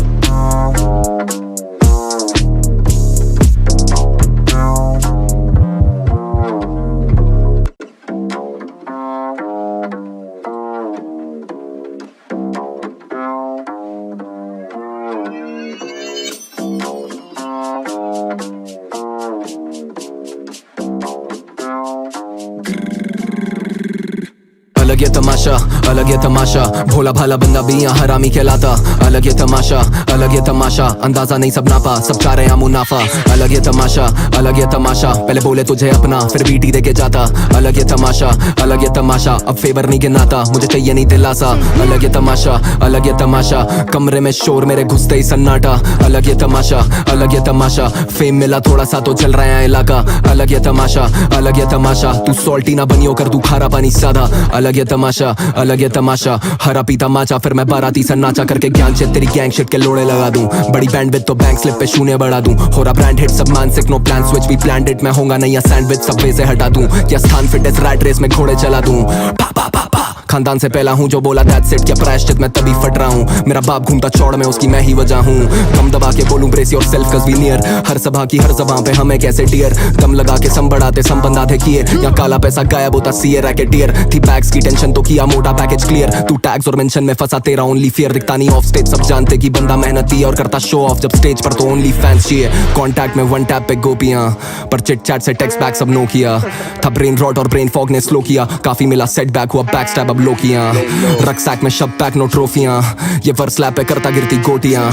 अलग ये तमाशा, अलग ये तमाशा, भोला भाला बंदा भी यहाँ हरामी कहलाता। अलग ये तमाशा, अलग ये तमाशा, अंदाजा नहीं सब नापा, सब चाह रहे हैं मुनाफा। अलग ये तमाशा, अलग ये तमाशा, पहले बोले तुझे अपना फिर बीटी देके जाता। अलग ये तमाशा, अलग ये तमाशा, अब फेवर नहीं गिनाता, मुझे चाहिए नहीं दिलासा। अलग ये तमाशा, अलग ये तमाशा, कमरे में शोर मेरे घुसते ही सन्नाटा। अलग ये तमाशा, अलग ये तमाशा, फेम मिला थोड़ा सा तो चल रहा है इलाका। अलग ये तमाशा, अलग ये तमाशा, तू सॉल्टी ना बनियो कर तू खारा पानी सादा। अलग ये तमाशा, अलग ये तमाशा, हरा पीता माचा फिर मैं बाराती सा नाचा करके ज्ञान से तेरी गैंग शिट के लोड़े लगा दूं। बड़ी बैंड विद तो बैंक स्लिप पे शून्य बढ़ा दूं। हो रहा ब्रांड हिट सब मानसिक नो प्लान स्विच भी प्लान्ड इट, मैं होगा नहीं सैंडविच सबवे से हटा दूं या स्थान फिटनेस रैट रेस में घोड़े चला दूं। पापा पापा खानदान से पहला हूँ जो बोला दैट्स इट, क्या प्रायश्चित मैं तभी फट रहा हूँ। मेरा बाप घूमता चौड़ में उसकी मैं ही वजह हूँ। कम दबा के बोलूं brace yourself cause we near, हर सभा की हर जबां पे हमें कैसे डियर। दम लगा के सम बढ़ाते सम बंदा थे किए, या काला पैसा गायब होता सीए रैकेटियर। थी बैग्स की टेंशन तो किया मोटा पैकेज क्लियर, तू टैग्स और मेंशन में फंसा तेरा ओनली फियर। दिखता नहीं ऑफ स्टेज सब जानते कि बंदा मेहनती और करता शो ऑफ, जब स्टेज पर तो ओनली फैंस चाहिए। कॉन्टैक्ट में वन टैप पे गोपियां, पर चिट चैट से टेक्स्ट बैक सब नो किया। था ब्रेन रॉट और ब्रेन फॉग ने स्लो किया, काफी मिला सेटबैक हुआ बैक स्टैब अब लो किया। रक्सैक में शब पैक नो ट्रॉफियां, ये वर्स लैप पे करता गिरती गोटियां।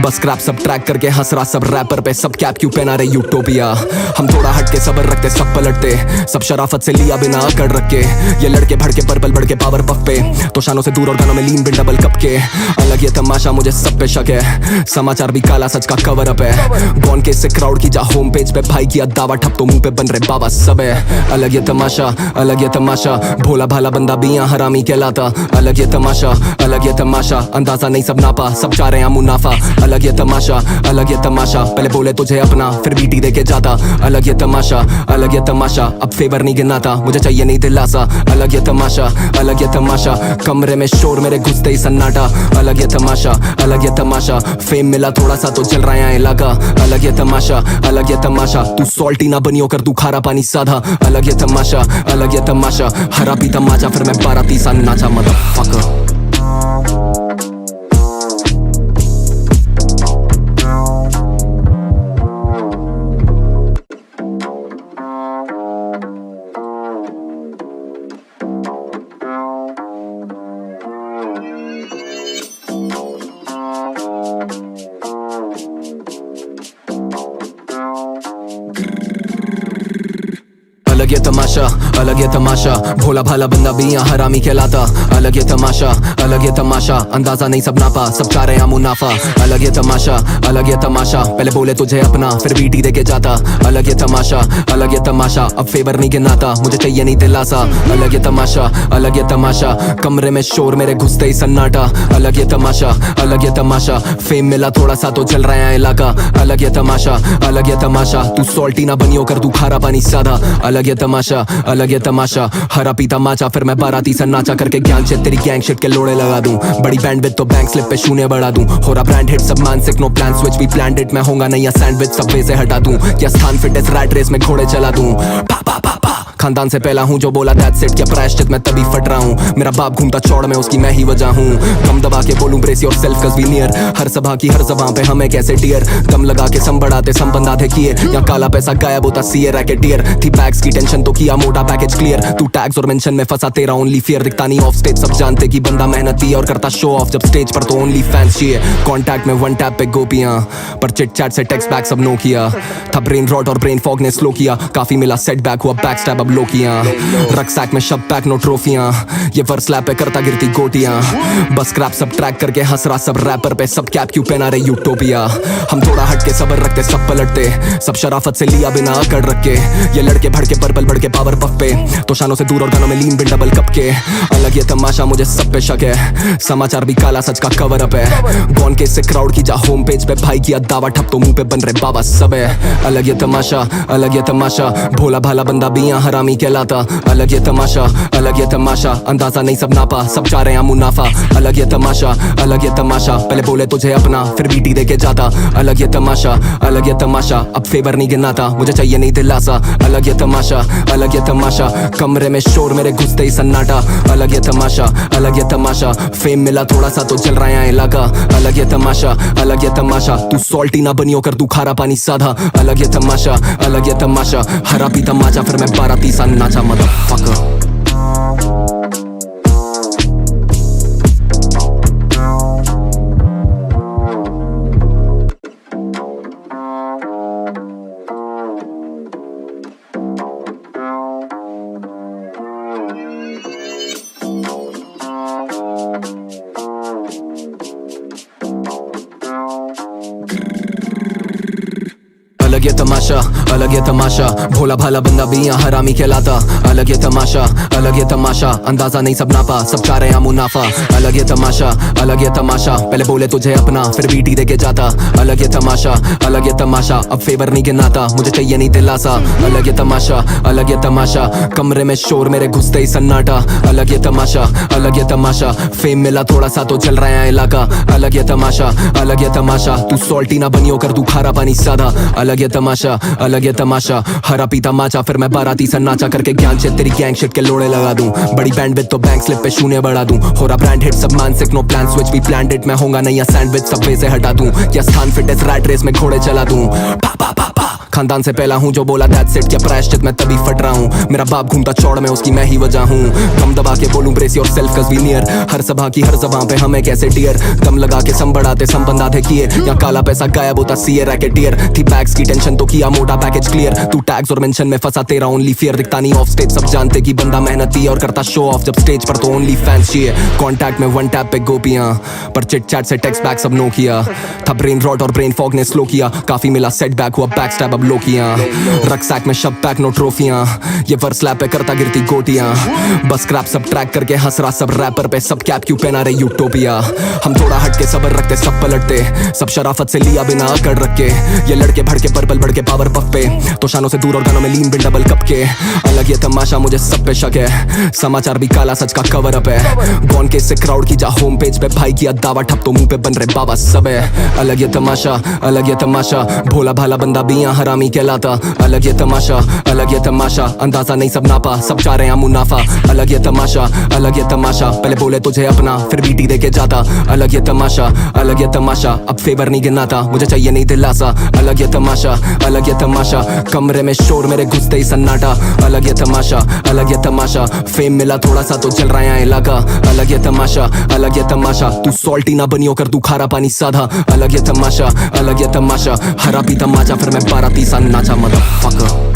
बस क्रैप सब ट्रैक करके हंस रहा सब रैपर पे, सब कैप क्यों पहना रहे यूटोपिया। हम थोड़ा हटके सबर रखते सब पलटते, सब शराफत से लिया बिना अकड़ रख के। ये लड़के भड़के पर्पल बढ़ के पावर पफ पे, तो शानों से दूर और गानों में लीन बिन डबल कप के। अलग ये तमाशा मुझे सब पे शक है, समाचार भी काला सच का कवर अप है। गॉन के से क्राउड की जा होम पेज पे भाई किया दावा ठप तो मुंह पे बन रहे बाबा सब है। अलग ये तमाशा, अलग ये तमाशा, भोला भाला बंदा भी यहाँ हरामी कहलाता। अलग ये तमाशा, अलग ये तमाशा, अंदाजा नहीं सब नापा, सब चाह रहे हैं मुनाफा। अलग ये तमाशा, अलग ये तमाशा, पहले बोले तुझे अपना फिर बीटी देके जाता। अलग ये तमाशा, अलग ये तमाशा, अब फेवर नहीं गिनाता, मुझे चाहिए नहीं दिलासा। अलग ये तमाशा, अलग ये तमाशा, कमरे में शोर मेरे घुसते ही सन्नाटा। अलग ये तमाशा, अलग ये तमाशा, फेम मिला थोड़ा सा तो चल रहा है इलाका। अलग ये तमाशा, अलग ये तमाशा, तू सॉल्टी ना बनियो कर तू खारा पानी साधा। अलग ये तमाशा, अलग ये तमाशा, हरा पीता माचा फिर मैं बाराती सा नाचा मदरफकर। अलग ये तमाशा, भोला भाला बंदा भी यहाँ हरामी कहलाता। अलग ये तमाशा, अलग ये तमाशा, अंदाजा नहीं सब नापा, सब चाह रहे हैं मुनाफा। अलग ये तमाशा, अलग ये तमाशा, पहले बोले तुझे अपना फिर बीटी दे के जाता। अलग ये तमाशा, अलग ये तमाशा, अब फेवर नहीं गिनाता, मुझे चाहिए नहीं दिलासा। अलग ये तमाशा, अलग ये तमाशा, कमरे में शोर मेरे घुसते ही सन्नाटा। अलग ये तमाशा, अलग ये तमाशा, फेम मिला थोड़ा सा तो चल रहा है इलाका। अलग ये तमाशा, अलग ये तमाशा, तू सॉल्टी ना बनियो कर तू खारा पानी सादा। अलग ये तमाशा, अलग ये तमाशा, हरा पीता माचा फिर मैं बाराती सा नाचा करके ज्ञान से तेरी गैंग शिट के लोड़े लगा दूं। बड़ी बैंड विद तो बैंक स्लिप पे शून्य बढ़ा दूं। हो रहा ब्रांड हिट सब मानसिक नो प्लान स्विच भी प्लान्ड इट, मैं होगा नहीं या सैंडविच सबवे से हटा दूं या स्थान फिटनेस रैट रेस में घोड़े चला दूं। पा पा पा पा खानदान से पहला हूँ जो बोला दैट्स इट, क्या प्रायश्चित मैं तभी फट रहा हूँ। मेरा बाप घूमता चौड़ में उसकी मैं ही वजह हूँ। कम दबा के बोलूं ब्रेस योरसेल्फ कज़ वी नियर, हर सभा की हर ज़बां पे हमें कैसे डियर। दम लगा के सम बढ़ाते सम बंदाते किए, या काला पैसा गायब होता सीए रैकेटियर। थी बैग्स की टेंशन तो किया मोटा पैकेज क्लियर, तू टैग्स और मेंशन में फंसा तेरा ओनली फियर। दिखता नहीं ऑफ स्टेज, सब जानते कि बंदा मेहनती और करता शो ऑफ, जब स्टेज पर तो ओनली फैंस चाहिए। कॉन्टैक्ट में वन टैप पे गोपियां, पर चिट चैट से टेक्स्ट बैक सब नो किया। था ब्रेन रॉट और ब्रेन फॉग ने स्लो किया, काफी मिला सेटबैक हुआ बैक स्टैब अब लो किया। रक्सैक में शब पैक नो ट्रॉफियां, ये वर्स लैप पे करता गिरती गोटियां। बस क्रैप सब ट्रैक करके हंस रहा सब रैपर पे, सब कैप क्यों पहना रहे यूटोपिया। हम थोड़ा हटके सबर रखते सब पलटते, सब शराफत से लिया बिना अकड़ रख के। ये लड़के भड़के पर्पल बढ़ के पावर पफ पे, तो शानों से दूर और गानों में लीन बिन डबल कप के। अलग ये तमाशा मुझे सब पे शक है, समाचार भी काला सच का कवर अप है। गॉन के से क्राउड की जा होम पेज पे भाई किया दावा ठप तो मुंह पे बन रहे बाबा सब है। अलग ये तमाशा, अलग ये तमाशा, भोला भाला बंदा भी यहाँ हरामी कहलाता। अलग ये तमाशा, अलग ये तमाशा, अंदाजा नहीं सब नापा, सब चाह रहे हैं मुनाफा। अलग ये तमाशा, अलग ये तमाशा, पहले बोले तुझे अपना फिर बीटी दे के जाता। अलग ये तमाशा, अलग ये तमाशा, अब फेवर नहीं गिनाता, मुझे चाहिए नहीं दिलासा। अलग ये तमाशा, अलग ये तमाशा, कमरे में शोर मेरे घुसते ही सन्नाटा। अलग ये तमाशा, अलग ये तमाशा, फेम मिला थोड़ा सा तो चल रहा है इलाका। अलग ये तमाशा, अलग ये तमाशा, तू सॉल्टी ना बनियो कर तू खारा पानी साधा। अलग ये तमाशा, अलग ये तमाशा, हरा पीता माचा फिर मैं बाराती सा नाचा मदरफकर। अलग ये तमाशा, अलग ये तमाशा, भोला भाला बंदा भी यहाँ हरामी कहलाता। अलग ये तमाशा, अलग ये तमाशा, अंदाजा नहीं सब नापा, सब चाह रहे हैं मुनाफा। अलग ये तमाशा, अलग ये तमाशा, पहले बोले तुझे अपना फिर बीटी दे के जाता। अलग ये तमाशा, अलग ये तमाशा, अब फेवर नहीं गिनाता, मुझे चाहिए नहीं दिलासा। अलग ये तमाशा, अलग ये तमाशा, कमरे में शोर मेरे घुसते ही सन्नाटा। अलग ये तमाशा, अलग ये तमाशा, फेम मिला थोड़ा सा तो चल रहा है इलाका। अलग ये तमाशा, अलग ये तमाशा, तू सॉल्टी ना बनियो कर तू खारा पानी सादा। अलग ये तमाशा, अलग ये तमाशा, हरा पीता माचा फिर मैं बाराती सा नाचा करके ज्ञान से तेरी गैंग शिट के लोड़े लगा दूं। बड़ी बैंड विद तो बैंक स्लिप पे शून्य बढ़ा दूं। हो रहा ब्रांड हिट सब मानसिक नो प्लान स्विच भी प्लान्ड इट, मैं होगा नहीं या सैंडविच सबवे से हटा दूं या स्थान फिटनेस रैट रेस में घोड़े चला दूं। पा पा पा पा खानदान से पहला हूँ जो बोला दैट्स इट, क्या प्रायश्चित मैं तभी फट रहा हूँ। मेरा बाप घूमता चौड़ में उसकी मैं ही वजह हूँ। कम दबा के बोलूं ब्रेस योरसेल्फ कज़ वी नियर, हर सभा की हर ज़बां पे हमें कैसे डियर। दम लगा के सम बढ़ाते सम बंदाते किए, या काला पैसा गायब होता सीए रैकेटियर। थी बैग्स की टेंशन तो किया मोटा पैकेज क्लियर, तू टैग्स और मेंशन में फंसा तेरा ओनली फियर। दिखता नहीं ऑफ स्टेज, सब जानते कि बंदा मेहनती और करता शो ऑफ, जब स्टेज पर तो ओनली फैंस चाहिए। कॉन्टैक्ट में वन टैप पे गोपियां, पर चिट चैट से टेक्स्ट बैक सब नो किया। था ब्रेन रॉट और ब्रेन फॉग ने स्लो किया, काफी मिला सेटबैक हुआ बैक स्टैब अब लो किया। रक्सैक में शब पैक नो ट्रॉफियां, ये वर्स लैप पे करता गिरती गोटियां। बस क्रैप सब ट्रैक करके हंस रहा सब रैपर पे, सब कैप क्यों पहना रहे यूटोपिया। हम थोड़ा हटके सबर रखते सब पलटते, सब शराफत से लिया बिना अकड़ रख के। ये लड़के भड़के पर्पल बढ़ के पावर पफ पे, तो शानों से दूर और गानों में लीन बिन डबल कप के। अलग ये तमाशा मुझे सब पे शक है, समाचार भी काला सच का कवर अप है। गॉन के से क्राउड की जा होम पेज पे भाई किया दावा ठप तो मुंह पे बन रहे बाबा सब है। अलग ये तमाशा, अलग ये तमाशा, भोला भाला बंदा भी यहाँ हरामी कहलाता। अलग ये तमाशा, अलग ये तमाशा, अंदाजा नहीं सब नापा, सब चाह रहे हैं मुनाफा। अलग ये तमाशा, अलग ये तमाशा, पहले बोले तुझे अपना फिर बीटी दे के जाता। अलग ये तमाशा, अलग ये तमाशा, अब फेवर नहीं गिनाता, मुझे चाहिए नहीं दिलासा। अलग ये तमाशा, अलग ये तमाशा, कमरे में शोर मेरे घुसते ही सन्नाटा। अलग ये तमाशा, अलग ये तमाशा, फेम मिला थोड़ा सा तो चल रहा है इलाका। अलग ये तमाशा, अलग ये तमाशा, तू सॉल्टी ना बनियो कर तू खारा पानी साधा। अलग ये तमाशा, अलग ये तमाशा, हरा पीता माचा फिर मैं बाराती सा नाचा मदरफकर।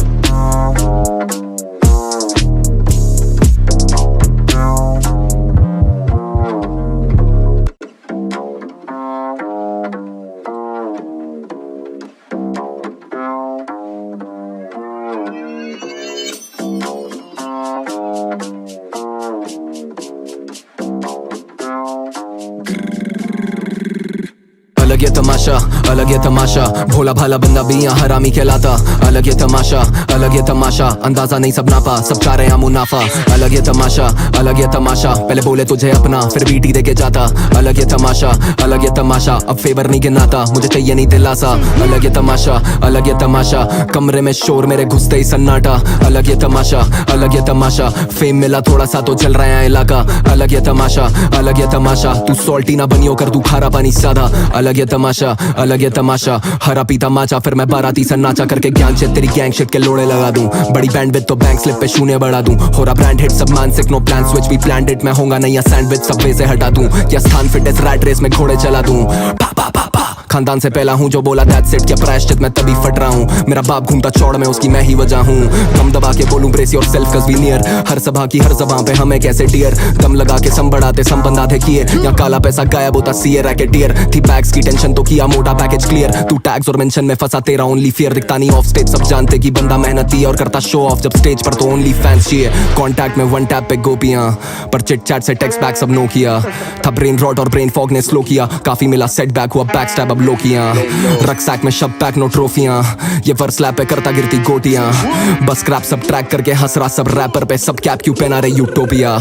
तमाशा, अलग ये तमाशा, भोला भाला बंदा भी यहाँ हरामी कहलाता। अलग ये तमाशा, अलग ये तमाशा, अंदाजा नहीं सब नापा, सब चाह रहे हैं मुनाफा। अलग ये तमाशा, अलग ये तमाशा, पहले बोले तुझे अपना फिर बीटी देके जाता। अलग ये तमाशा, अलग ये तमाशा, अब फेवर नहीं गिनाता, मुझे चाहिए नहीं दिलासा। अलग ये तमाशा, अलग ये तमाशा, कमरे में शोर मेरे घुसते ही सन्नाटा। अलग ये तमाशा, अलग ये तमाशा, फेम मिला थोड़ा सा तो चल रहा है इलाका। अलग ये तमाशा, अलग ये तमाशा, तू सॉल्टी ना बनियो कर तू खारा पानी सादा। अलग ये तमाशा, अलग ये तमाशा, हरा पीता माचा फिर मैं बाराती सा नाचा करके ज्ञान से तेरी गैंग शिट के लोड़े लगा दूं। बड़ी बैंड विद तो बैंक स्लिप पे शून्य बढ़ा दूं। हो रहा ब्रांड हिट सब मानसिक नो प्लान स्विच भी प्लान इट, मैं होगा नहीं या सैंडविच सबवे से हटा दूं या स्थान फिटनेस रैट रेस में घोड़े चला दूं। पा पा पा पा खानदान से पहला हूँ जो बोला दैट्स इट, क्या प्रायश्चित मैं तभी फट रहा हूँ। मेरा बाप घूमता चौड़ में उसकी मैं ही वजह हूँ। दम दबा के बोलूं brace yourself cause we near, हर सभा की हर जबां पे हमें कैसे डियर। दम लगा के सम बढ़ाते सम बंदाते किए, या काला पैसा गायब होता सीए रैकेटियर। थी बैग्स की टेंशन तो किया मोटा पैकेज क्लियर, तू टैग्स और मेंशन में फंसा तेरा ओनली फियर। दिखता नहीं ऑफ स्टेज सब जानते कि बंदा मेहनती और करता शो ऑफ, जब स्टेज पर तो ओनली फैंस चाहिए। कॉन्टैक्ट में वन टैप पे गोपियां, पर चिट चैट से टेक्स्ट बैक सब नो किया। था ब्रेन रॉट और ब्रेन फॉग ने स्लो किया, काफी मिला सेटबैक हुआ बैक स्टैब अब लो किया। रक्सैक में शब पैक नो ट्रॉफियां, ये वर्स स्लैप पे करता गिरती गोटियां। बस क्रैप सब ट्रैक करके हंस रहा सब रैपर पे, सब कैप क्यों पहना रहे यूटोपिया।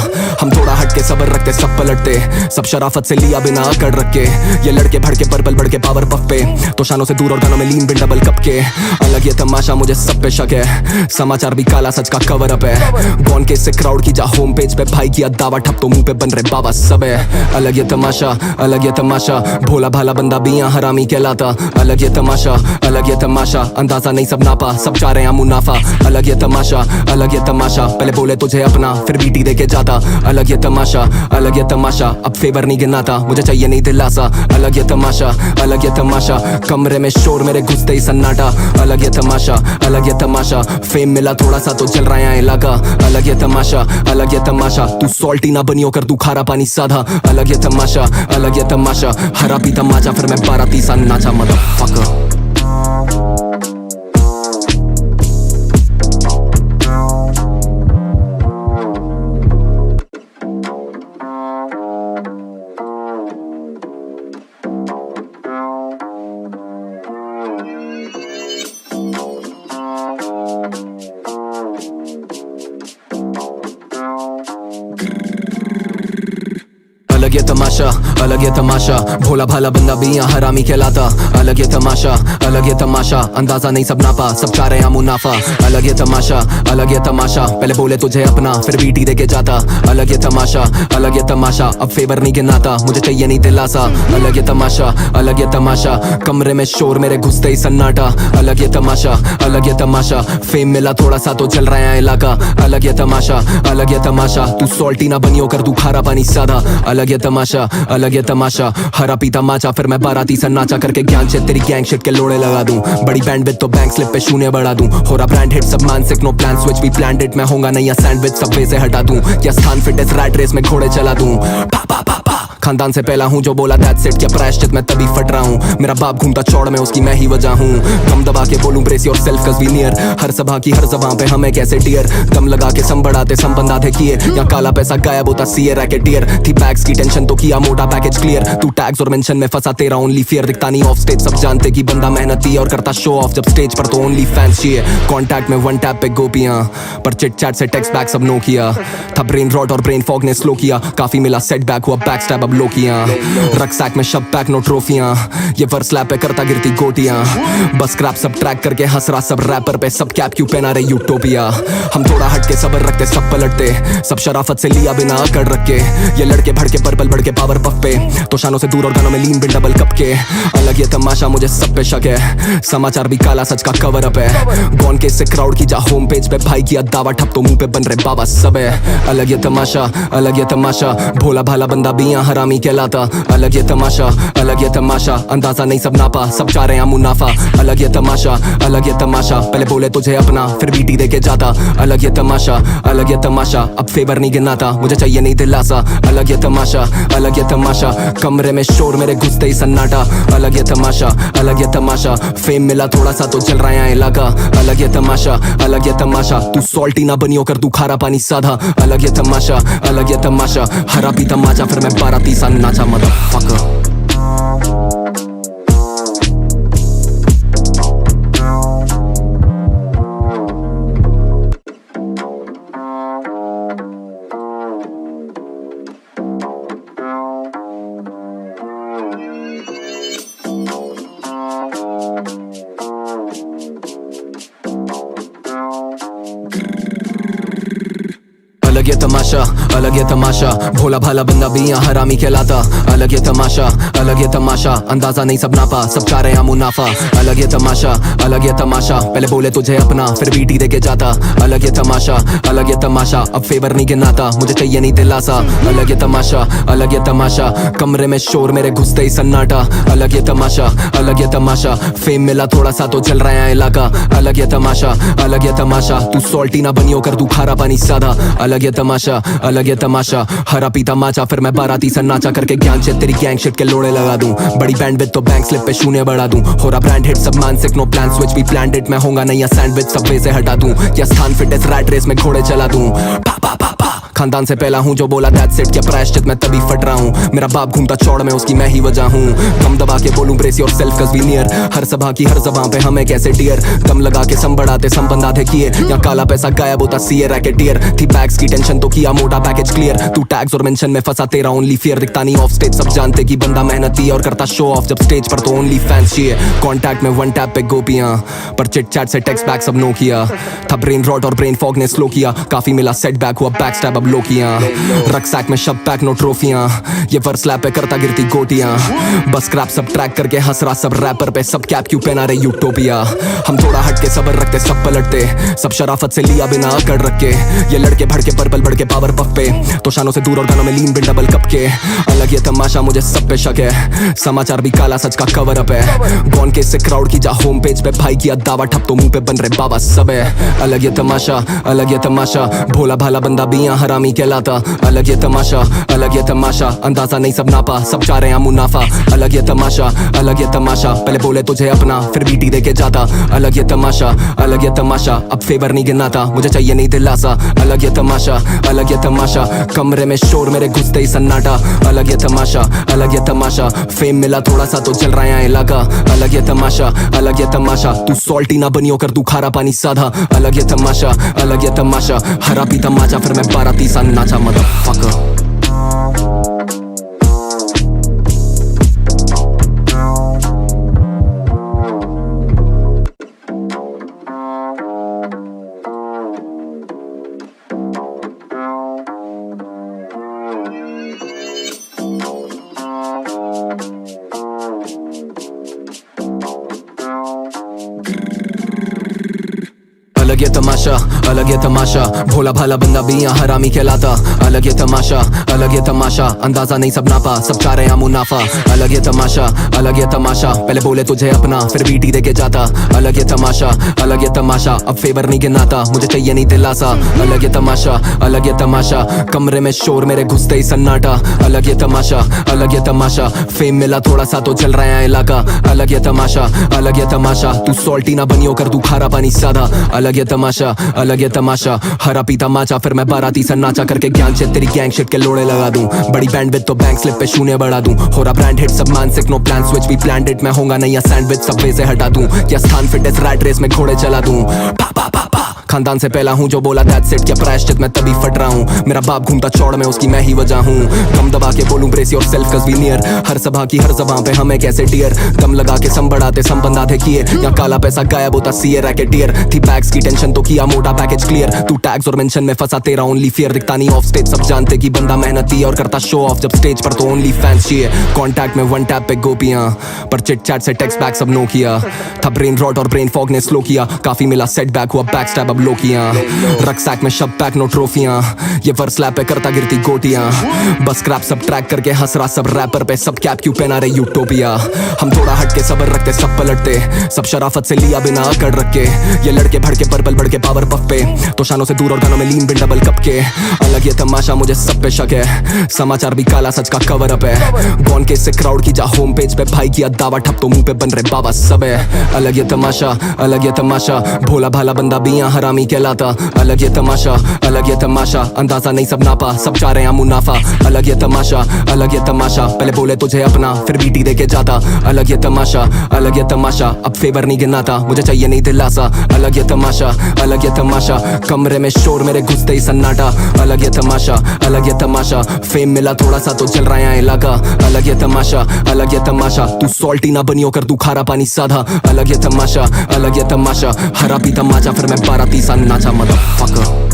हम थोड़ा हट के सबर रखते सब पलटते, सब शराफत से लिया बिना अकड़ रख के। ये लड़के भड़के पर्पल बढ़ के पावर पफ पे, तो शानों से दूर और गानों में लीन बिन डबल कप के। अलग ये तमाशा मुझे सब पे शक है, समाचार भी काला सच का कवर अप है। गॉन के से क्राउड की जा होम पेज पे भाई किया दावा ठप तो मुंह पे बन रहे बाबा सब है। अलग ये तमाशा, अलग ये तमाशा, भोला भाला बंदा भी यहाँ हरामी कहलाता। अलग ये तमाशा, अलग ये तमाशा, अंदाजा नहीं सब नापा, सब चाह रहे हैं मुनाफा। अलग ये तमाशा, अलग ये तमाशा, पहले बोले तुझे अपना फिर बीटी देके जाता। अलग ये तमाशा, अलग ये तमाशा, अब फेवर नहीं गिनाता, मुझे चाहिए नहीं दिलासा। अलग ये तमाशा, अलग ये तमाशा, कमरे में शोर मेरे घुसते ही सन्नाटा। अलग ये तमाशा, अलग ये तमाशा, फेम मिला थोड़ा सा तो चल रहा है इलाका। अलग ये तमाशा, अलग ये तमाशा, तू सॉल्टी ना बनियो कर तू खारा पानी साधा। अलग ये तमाशा, अलग ये तमाशा, हरा पीता माचा फिर मैं बाराती सा नाचा मदरफकर। अलग ये तमाशा, अलग ये तमाशा, भोला भाला बंदा भी यहाँ हरामी कहलाता। अलग ये तमाशा, अलग ये तमाशा, अंदाजा नहीं सब नापा, सब चाह रहे हैं मुनाफा। अलग ये तमाशा, अलग ये तमाशा, पहले बोले तुझे अपना फिर बीटी देके जाता। अलग ये तमाशा, अलग ये तमाशा, अब फेवर नहीं गिनाता, मुझे चाहिए नहीं दिलासा। अलग ये तमाशा, अलग ये तमाशा, कमरे में शोर मेरे घुसते ही सन्नाटा। अलग ये तमाशा, अलग ये तमाशा, फेम मिला थोड़ा सा तो चल रहा है इलाका। अलग ये तमाशा, अलग ये तमाशा, तू सॉल्टी ना बनियो कर तू खारा पानी साधा। अलग ये तमाशा, अलग ये तमाशा, हरा पीता माचा फिर मैं बाराती सा नाचा करके ज्ञान से तेरी गैंग शिट के लोड़े लगा दूं। बड़ी बैंड विद तो बैंक स्लिप पे शून्य बढ़ा दूं। हो रहा ब्रांड हिट सब मानसिक नो प्लान स्विच भी प्लान इट, मैं होगा नहीं या सैंडविच सबवे से हटा दूं या स्थान फिटनेस रैट रेस में घोड़े चला दूं। पा पा पा पा खानदान से पहला हूँ जो बोला दैट्स इट, क्या प्रायश्चित मैं तभी फट रहा हूँ। मेरा बाप घूमता चौड़ में उसकी मैं ही वजह हूँ। दम दबा के बोलूं brace yourself cause we near, हर सभा की हर जबां पे हमें कैसे डियर। दम लगा के सम बढ़ाते सम बंदाते किए, या काला पैसा गायब होता सीए रैकेटियर। थी बैग्स की टेंशन तो किया मोटा पैकेज क्लियर, तू टैग्स और मेंशन में फंसा तेरा ओनली फियर। दिखता नहीं ऑफ स्टेज सब जानते कि बंदा मेहनती और करता शो ऑफ, जब स्टेज पर तो ओनली फैंस चाहिए। कॉन्टैक्ट में वन टैप पे गोपियां, पर चिट चैट से टेक्स्ट बैक सब नो किया। था ब्रेन रॉट और ब्रेन फॉग ने स्लो किया, काफी मिला सेटबैक हुआ बैक स्टैब अब लो किया। रक्सैक में शब पैक नो ट्रॉफियां, ये वर्स स्लैप पे करता गिरती गोटियां। बस क्रैप सब ट्रैक करके हंस रहा सब रैपर पे, सब कैप क्यों पहना रहे यूटोपिया। हम थोड़ा हट के सबर रखते सब पलटते, सब शराफत से लिया बिना अकड़ रख के। ये लड़के भड़के पर्पल बढ़ के पावर पफ पे, तो शानों से दूर और गानों में लीन बिन डबल कप के। अलग ये तमाशा मुझे सब पे शक है, समाचार भी काला सच का कवर अप है। गॉन के से क्राउड की जा होम पेज पे भाई किया दावा ठप तो मुंह पे बन रहे बाबा सब है। अलग ये तमाशा, अलग ये तमाशा, भोला भाला बंदा भी यहाँ हरामी कहलाता। अलग ये तमाशा, अलग ये तमाशा, अंदाजा नहीं सब नापा, सब चाह रहे हैं मुनाफा। अलग ये तमाशा, अलग ये तमाशा, पहले बोले तुझे अपना फिर बीटी देके जाता। अलग ये तमाशा, अलग ये तमाशा, अब फेवर नहीं गिनाता, मुझे चाहिए नहीं दिलासा। अलग ये तमाशा, अलग ये तमाशा, कमरे में शोर मेरे घुसते ही सन्नाटा। अलग ये तमाशा, अलग ये तमाशा, फेम मिला थोड़ा सा तो चल रहा है इलाका। अलग ये तमाशा, अलग ये तमाशा, तू सॉल्टी ना बनियो कर तू खारा पानी साधा। अलग ये तमाशा, अलग ये तमाशा, हरा पीता माचा फिर मैं बाराती सा नाचा मदरफकर। तमाशा, अलग ये तमाशा, भोला भाला बंदा भी यहाँ हरामी कहलाता। अलग ये तमाशा, अलग ये तमाशा, अंदाजा नहीं सब नापा, सब चाह रहे हैं मुनाफा। अलग ये तमाशा, अलग ये तमाशा, पहले बोले तुझे अपना फिर बीटी दे के जाता। अलग ये तमाशा, अलग ये तमाशा, अब फेवर नहीं गिनाता, मुझे चाहिए नहीं दिलासा। अलग ये तमाशा, अलग ये तमाशा, कमरे में शोर मेरे घुसते ही सन्नाटा। अलग ये तमाशा, अलग ये तमाशा, फेम मिला थोड़ा सा तो चल रहा है इलाका। अलग ये तमाशा, अलग ये तमाशा, तू सॉल्टी ना बनियो कर तू खारा पानी सादा। अलग ये तमाशा, अलग ये तमाशा, हरा पीता माचा फिर मैं बाराती सा नाचा करके ज्ञान से तेरी गैंग शिट के लोड़े लगा दूं। बड़ी बैंड विद तो बैंक स्लिप पे शून्य बढ़ा दूं। हो रहा ब्रांड हिट सब मानसिक नो प्लान स्विच भी प्लान्ड इट, मैं होगा नहीं सैंडविच सबवे से हटा दूं या स्थान फिटनेस रैट रेस में घोड़े चला दूं। पापा पापा खानदान से पहला हूँ जो बोला दैट्स इट, क्या प्रायश्चित मैं तभी फट रहा हूँ। मेरा बाप घूमता चौड़ में उसकी मैं ही वजह हूँ। कम दबा के बोलूं brace yourself cause we near, हर सभा की हर जबां पे हमें कैसे डियर। दम लगा के सम बढ़ाते सम बंदाते किए, या काला पैसा गायब होता सीए रैकेटियर। थी बैग्स की टेंशन तो किया मोटा पैकेज क्लियर, तू टैग्स और मेंशन में फंसा तेरा ओनली फियर। दिखता नहीं ऑफ स्टेज सब जानते कि बंदा मेहनती और करता शो ऑफ, जब स्टेज पर तो ओनली फैंस चाहिए। कॉन्टैक्ट में वन टैप पे गोपियां, पर चिट चैट से टेक्स्ट बैक सब नो किया। था ब्रेन रॉट और ब्रेन फॉग ने स्लो किया, काफी मिला सेटबैक हुआ बैक स्टैब अब लो किया। रक्सैक में शब पैक नो ट्रॉफियां, ये वर्स लैप पे करता गिरती गोटियां। बस क्रैप सब ट्रैक करके हंस रहा सब रैपर पे, सब कैप क्यों पहना रहे यूटोपिया। हम थोड़ा हटके सबर रखते सब पलटते, सब शराफत से लिया बिना अकड़ रख के। ये लड़के भड़के पर्पल बढ़ के पावर पफ पे, तो शानों से दूर और गानों में लीन बिन डबल कप के। अलग ये तमाशा मुझे सब पे शक है, समाचार भी काला सच का कवर अप है। गॉन के से क्राउड की जा होम पेज पे भाई किया दावा ठप तो मुंह पे बन रहे बाबा सब है। अलग ये तमाशा, अलग ये तमाशा, भोला भाला बंदा भी यहाँ हरामी कहलाता। अलग ये तमाशा, अलग ये तमाशा, अंदाजा नहीं सब नापा, सब चाह रहे हैं मुनाफा। अलग ये तमाशा, अलग ये तमाशा, पहले बोले तुझे अपना फिर बीटी दे के जाता। अलग ये तमाशा, अलग ये तमाशा, अब फेवर नहीं गिनाता, मुझे चाहिए नहीं दिलासा। अलग ये तमाशा, अलग ये तमाशा, कमरे में शोर मेरे घुसते ही सन्नाटा। अलग ये तमाशा, अलग ये तमाशा, फेम मिला थोड़ा सा तो चल रहा है इलाका। अलग ये तमाशा, अलग ये तमाशा, तू सॉल्टी ना बनियो कर तू खारा पानी साधा। अलग ये तमाशा, अलग ये तमाशा, हरा पीता माचा फिर मैं बाराती सा नाचा मदरफकर। अलग ये तमाशा, अलग ये तमाशा, भोला भाला बंदा भी यहाँ हरामी कहलाता। अलग ये तमाशा, अलग ये तमाशा, अंदाजा नहीं सब नापा, सब चाह रहे हैं मुनाफा। अलग ये तमाशा, अलग ये तमाशा, पहले बोले तुझे अपना फिर बीटी दे के जाता। अलग ये तमाशा, अलग ये तमाशा, अब फेवर नहीं गिनाता, मुझे चाहिए नहीं दिलासा। अलग ये तमाशा, अलग ये तमाशा, कमरे में शोर मेरे घुसते ही सन्नाटा। अलग ये तमाशा, अलग ये तमाशा, फेम मिला थोड़ा सा तो चल रहा है इलाका। अलग ये तमाशा, अलग ये तमाशा, तू सॉल्टी ना बनियो कर तू खारा पानी सादा। अलग ये तमाशा, अलग ये तमाशा, हरा पीता माचा फिर मैं बाराती सा नाचा करके ज्ञान से तेरी गैंग शिट के लोड़े लगा दूं। बड़ी बैंड विद तो बैंक स्लिप पे शून्य बढ़ा दूं। हो रहा ब्रांड हिट सब मानसिक नो प्लान स्विच भी प्लान्ड इट, मैं होगा नहीं सैंडविच सबवे से हटा दूं या स्थान फिटनेस रैट रेस में घोड़े चला दूं। पापा पापा खानदान से पहला हूँ जो बोला दैट्स इट, क्या प्रायश्चित मैं तभी फट रहा हूँ। मेरा बाप घूमता चौड़ में उसकी मैं ही वजह हूँ। कम दबा के बोलूं brace yourself cause we near, हर सभा की हर जबां पे हमें कैसे डियर। दम लगा के सम बढ़ाते सम बंदाते किए, या काला पैसा गायब होता सीए रैकेटियर। थी बैग्स की टेंशन तो किया मोटा पैकेज क्लियर, तू टैग्स और मेंशन में फंसा तेरा ओनली फियर। दिखता नहीं ऑफ स्टेज सब जानते कि बंदा मेहनती और करता शो ऑफ, जब स्टेज पर तो ओनली फैंस चाहिए। कॉन्टैक्ट में वन टैप पे गोपियां, पर चिट चैट से टेक्स्ट बैक सब नो किया। था ब्रेन रॉट और ब्रेन फॉग ने स्लो किया, काफी मिला सेटबैक हुआ बैक स्टैब अब लो किया। रक्सैक में शब पैक नो ट्रॉफियां, ये वर्स लैप पे करता गिरती गोटियां। बस क्रैप सब ट्रैक करके हंस रहा सब रैपर पे, सब कैप क्यों पहना रहे यूटोपिया। हम थोड़ा हटके सबर रखते सब पलटते, सब शराफत से लिया बिना अकड़ रख के। ये लड़के भड़के पर्पल बढ़ के पावर पफ पे, तो शानों से दूर और गानों में लीन बिन डबल कप के। अलग ये तमाशा मुझे सब पे शक है, समाचार भी काला सच का कवर अप है। गॉन के से क्राउड की जा होम पेज पे भाई किया दावा ठप तो मुंह पे बन रहे बाबा सब है। अलग ये तमाशा, अलग ये तमाशा, भोला भाला बंदा भी यहाँ हरामी कहलाता। अलग ये तमाशा, अलग ये तमाशा, अंदाजा नहीं सब नापा, सब चाह रहे हैं मुनाफा। अलग ये तमाशा, अलग ये तमाशा, पहले बोले तुझे अपना फिर बीटी दे के जाता। अलग ये तमाशा, अलग ये तमाशा, अब फेवर नहीं गिनाता, मुझे चाहिए नहीं दिलासा। अलग ये तमाशा, अलग ये तमाशा, कमरे में शोर मेरे घुसते ही सन्नाटा। अलग ये तमाशा, अलग ये तमाशा, फेम मिला थोड़ा सा तो चल रहा है इलाका। अलग ये तमाशा, अलग ये तमाशा, तू सॉल्टी ना बनियो कर तू खारा पानी साधा। अलग ये तमाशा, अलग ये तमाशा, हरा पीता माचा फिर मैं बाराती सा नाचा मदरफकर।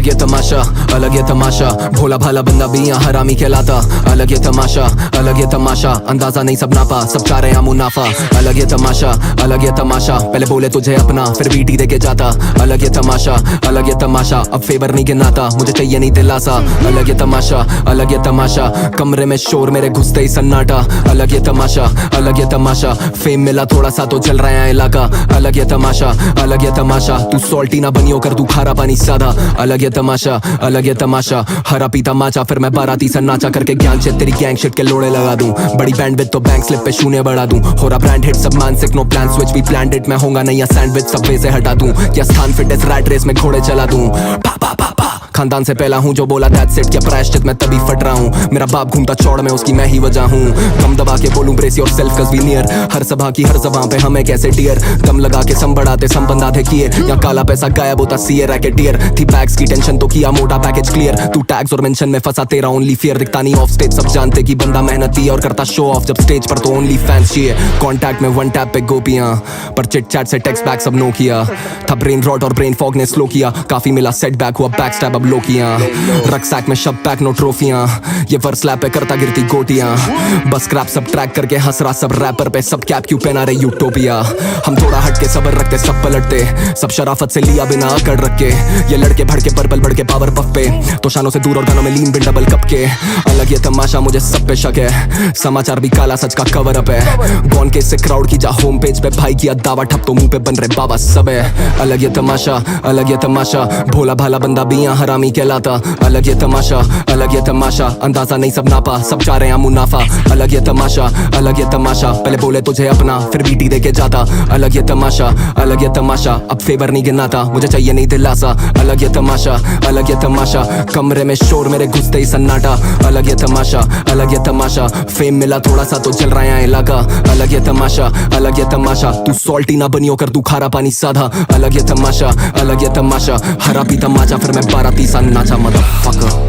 ये तमाशा, अलग ये तमाशा, भोला भाला बंदा भी यहाँ हरामी कहलाता। अलग ये तमाशा, अलग ये तमाशा, अंदाजा नहीं सब नापा, सब चाह रहे हैं मुनाफा। अलग ये तमाशा, अलग ये तमाशा, पहले बोले तुझे अपना फिर बीटी देके जाता। अलग ये तमाशा, अलग ये तमाशा, अब फेवर नहीं गिनाता, मुझे चाहिए नहीं दिलासा। अलग ये तमाशा, अलग ये तमाशा, कमरे में शोर मेरे घुसते ही सन्नाटा। अलग ये तमाशा, अलग ये तमाशा, फेम मिला थोड़ा सा तो चल रहा है इलाका। अलग ये तमाशा, अलग ये तमाशा, तू सॉल्टी ना बनियो कर तू खारा पानी सादा। अलग ये तमाशा, अलग ये तमाशा, हरा पीता माचा फिर मैं बाराती सा नाचा करके ज्ञान से तेरी गैंग शिट के लोड़े लगा दूं। बड़ी बैंड विद तो बैंक स्लिप पे शून्य बढ़ा दूं। हो रहा ब्रांड हिट सब मानसिक नो प्लान स्विच भी प्लान्ड इट, मैं होगा नहीं या सैंडविच सबवे से हटा दूं या स्थान फिटनेस रैट रेस में घोड़े चला दूं। पा पा पा पा खानदान से पहला हूँ जो बोला दैट्स इट, क्या प्रायश्चित मैं तभी फट रहा हूँ। मेरा बाप घूमता चौड़ में उसकी मैं ही वजह हूँ। कम दबा के बोलूं ब्रेस योरसेल्फ कज़ वी नियर, हर सभा की हर ज़बां पे हमें कैसे डियर। दम लगा के सम बढ़ाते सम बंदा थे किए, या काला पैसा गायब होता सीए रैकेटियर। थी बैग्स की टेंशन तो किया मोटा पैकेज क्लियर, तू टैग्स और मेंशन में फंसा तेरा ओनली फियर। दिखता नहीं ऑफ स्टेज सब जानते कि बंदा मेहनती और करता शो ऑफ, जब स्टेज पर तो ओनली फैंस चाहिए। कॉन्टैक्ट में वन टैप पे गोपियां, पर चिट चैट से टेक्स्ट बैक सब नो किया था। ब्रेन रॉट और ब्रेन फॉग ने स्लो किया, काफी मिला सेटबैक हुआ बैक स्टैब अब लो किया। रक्सैक में शब पैक नो ट्रॉफियां, ये वर्स स्लैप पे करता गिरती गोटियां। बस क्रैप सब ट्रैक करके हंस रहा सब रैपर पे, सब कैप क्यों पहना रहे यूटोपिया। हम थोड़ा हटके सबर रखते सब पलटते, सब शराफत से लिया बिना अकड़ रख के। ये लड़के भड़के पर्पल बढ़ के पावर पफ पे, तो शानों से दूर और गानों में लीन बिन डबल कप के। अलग ये तमाशा मुझे सब पे शक है, समाचार भी काला सच का कवर अप है। गॉन के से क्राउड की जा होम पेज पे भाई किया दावा ठप तो मुंह पे बन रहे बाबा सब है। अलग ये तमाशा, अलग ये तमाशा, भोला भाला बंदा भी यहाँ हरामी कहलाता। अलग ये तमाशा, अलग ये तमाशा, अंदाजा नहीं सब नापा, सब चाह रहे हैं मुनाफा। अलग ये तमाशा, अलग ये तमाशा, पहले बोले तुझे अपना फिर बीटी देके जाता। अलग ये तमाशा, अलग ये तमाशा, अब फेवर नहीं गिनाता, मुझे चाहिए नहीं दिलासा। अलग ये तमाशा, अलग ये तमाशा, कमरे में शोर मेरे घुसते ही सन्नाटा। अलग ये तमाशा, अलग ये तमाशा, फेम मिला थोड़ा सा तो चल रहा है इलाका। अलग ये तमाशा, अलग ये तमाशा, तू सॉल्टी ना बनियो कर तू खारा पानी साधा। अलग ये तमाशा, अलग ये तमाशा, हरा पीता माचा फिर मैं बाराती सा नाचा मदरफकर।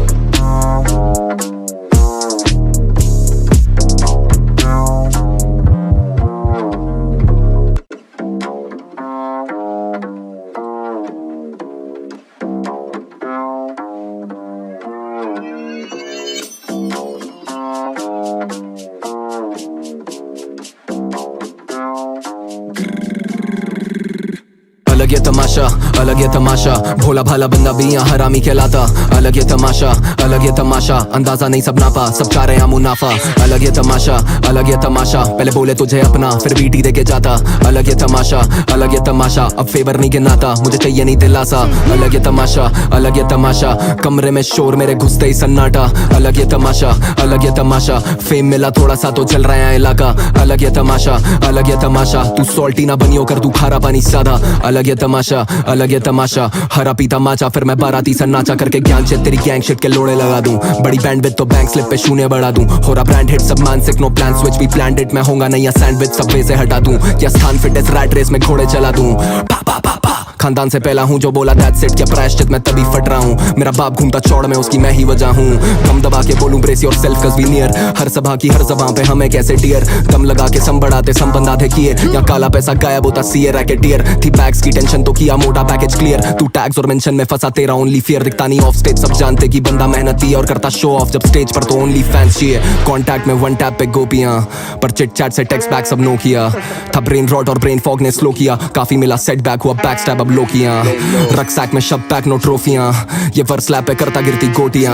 अलग ये तमाशा, अलग ये तमाशा, भोला भाला बंदा भी यहाँ हरामी कहलाता। अलग ये तमाशा, अलग ये तमाशा, अंदाजा नहीं सब नापा, सब चाह रहे हैं मुनाफा। अलग ये तमाशा, अलग ये तमाशा, पहले बोले तुझे अपना फिर बीटी देके जाता। अलग ये तमाशा, अलग ये तमाशा, अब फेवर नहीं गिनाता, मुझे चाहिए नहीं दिलासा। अलग ये तमाशा, अलग ये तमाशा, कमरे में शोर मेरे घुसते ही सन्नाटा। अलग ये तमाशा, अलग ये तमाशा, फेम मिला थोड़ा सा तो चल रहा है इलाका। अलग ये तमाशा, अलग ये तमाशा, तू सॉल्टी ना बनियो कर तू खारा पानी सादा। अलग ये तमाशा, अलग ये तमाशा, हरा पीता माचा फिर मैं बाराती सा नाचा करके ज्ञान से तेरी गैंग शिट के लोड़े लगा दूं। बड़ी बैंड विद तो बैंक स्लिप पे शून्य बढ़ा दूं। हो रहा ब्रांड हिट सब मानसिक नो प्लान स्विच भी प्लान्ड इट, मैं होगा नहीं या सैंडविच सबवे से हटा दूं या स्थान फिटनेस रैट रेस में घोड़े चला दूं। पा पा पा पा खानदान से पहला हूँ जो बोला दैट्स इट, क्या प्रायश्चित मैं तभी फट रहा हूँ। मेरा बाप घूमता चौड़ में उसकी मैं ही वजह हूँ। कम दबा के बोलूं ब्रेस योरसेल्फ कज़ वी नियर, हर सभा की हर ज़बां पे हमें कैसे डियर। दम लगा के सम बढ़ाते सम बंदा थे किए, या काला पैसा गायब होता सीए रैकेटियर। थी बैग्स की टेंशन तो किया मोटा पैकेज क्लियर, तू टैग्स और मेंशन में फंसा तेरा ओनली फियर। दिखता नहीं ऑफ स्टेज सब जानते कि बंदा मेहनती और करता शो ऑफ, जब स्टेज पर तो ओनली फैंस चाहिए। कॉन्टैक्ट में वन टैप पे गोपियां, पर चिट चैट से टेक्स्ट बैक सब नो किया था। ब्रेन रॉट और ब्रेन फॉग ने स्लो किया, काफी मिला सेटबैक हुआ बैक स्टैब अब लो किया। रक्सैक में शब पैक नो ट्रॉफियां, ये वर्स स्लैप पे करता गिरती गोटियां।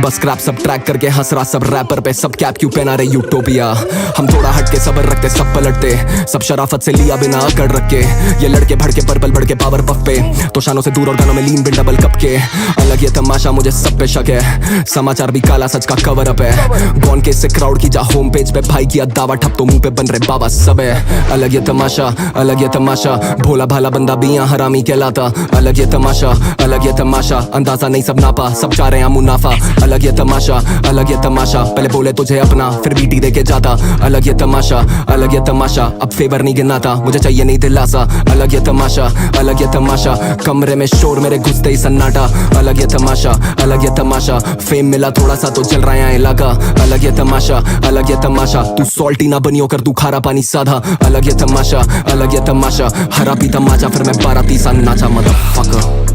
बस क्रैप सब ट्रैक करके हंस रहा सब रैपर पे, सब कैप क्यों पहना रहे यूटोपिया। हम थोड़ा हटके सबर रखते सब पलटते, सब शराफत से लिया बिना अकड़ रख के। ये लड़के भड़के पर्पल बढ़ के पावर पफ पे, तो शानों से दूर और गानों में लीन बिन डबल कप के। अलग ये तमाशा मुझे सब पे शक है, समाचार भी काला सच का कवर अप है। गॉन के से क्राउड की जा होम पेज पे भाई किया दावा ठप तो मुंह पे बन रहे बाबा सब है। अलग ये तमाशा, अलग ये तमाशा, भोला भाला बंदा भी यहाँ हरामी कहलाता। अलग ये तमाशा, अलग ये तमाशा, अंदाजा नहीं सब नापा, सब चाह रहे हैं मुनाफा। अलग ये तमाशा, अलग ये तमाशा, पहले बोले तुझे अपना फिर बीटी देके जाता। अलग ये तमाशा, अलग ये तमाशा, अब फेवर नहीं गिनाता, मुझे चाहिए नहीं दिलासा। अलग ये तमाशा, अलग ये तमाशा, कमरे में शोर मेरे घुसते ही सन्नाटा। अलग ये तमाशा, अलग ये तमाशा, फेम मिला थोड़ा सा तो चल रहा है इलाका। अलग ये तमाशा, अलग ये तमाशा, तू सॉल्टी ना बनियो कर तू खारा पानी साधा। अलग ये तमाशा, अलग ये तमाशा, हरा पीता माचा फिर मैं बाराती सा नाचा मदरफकर।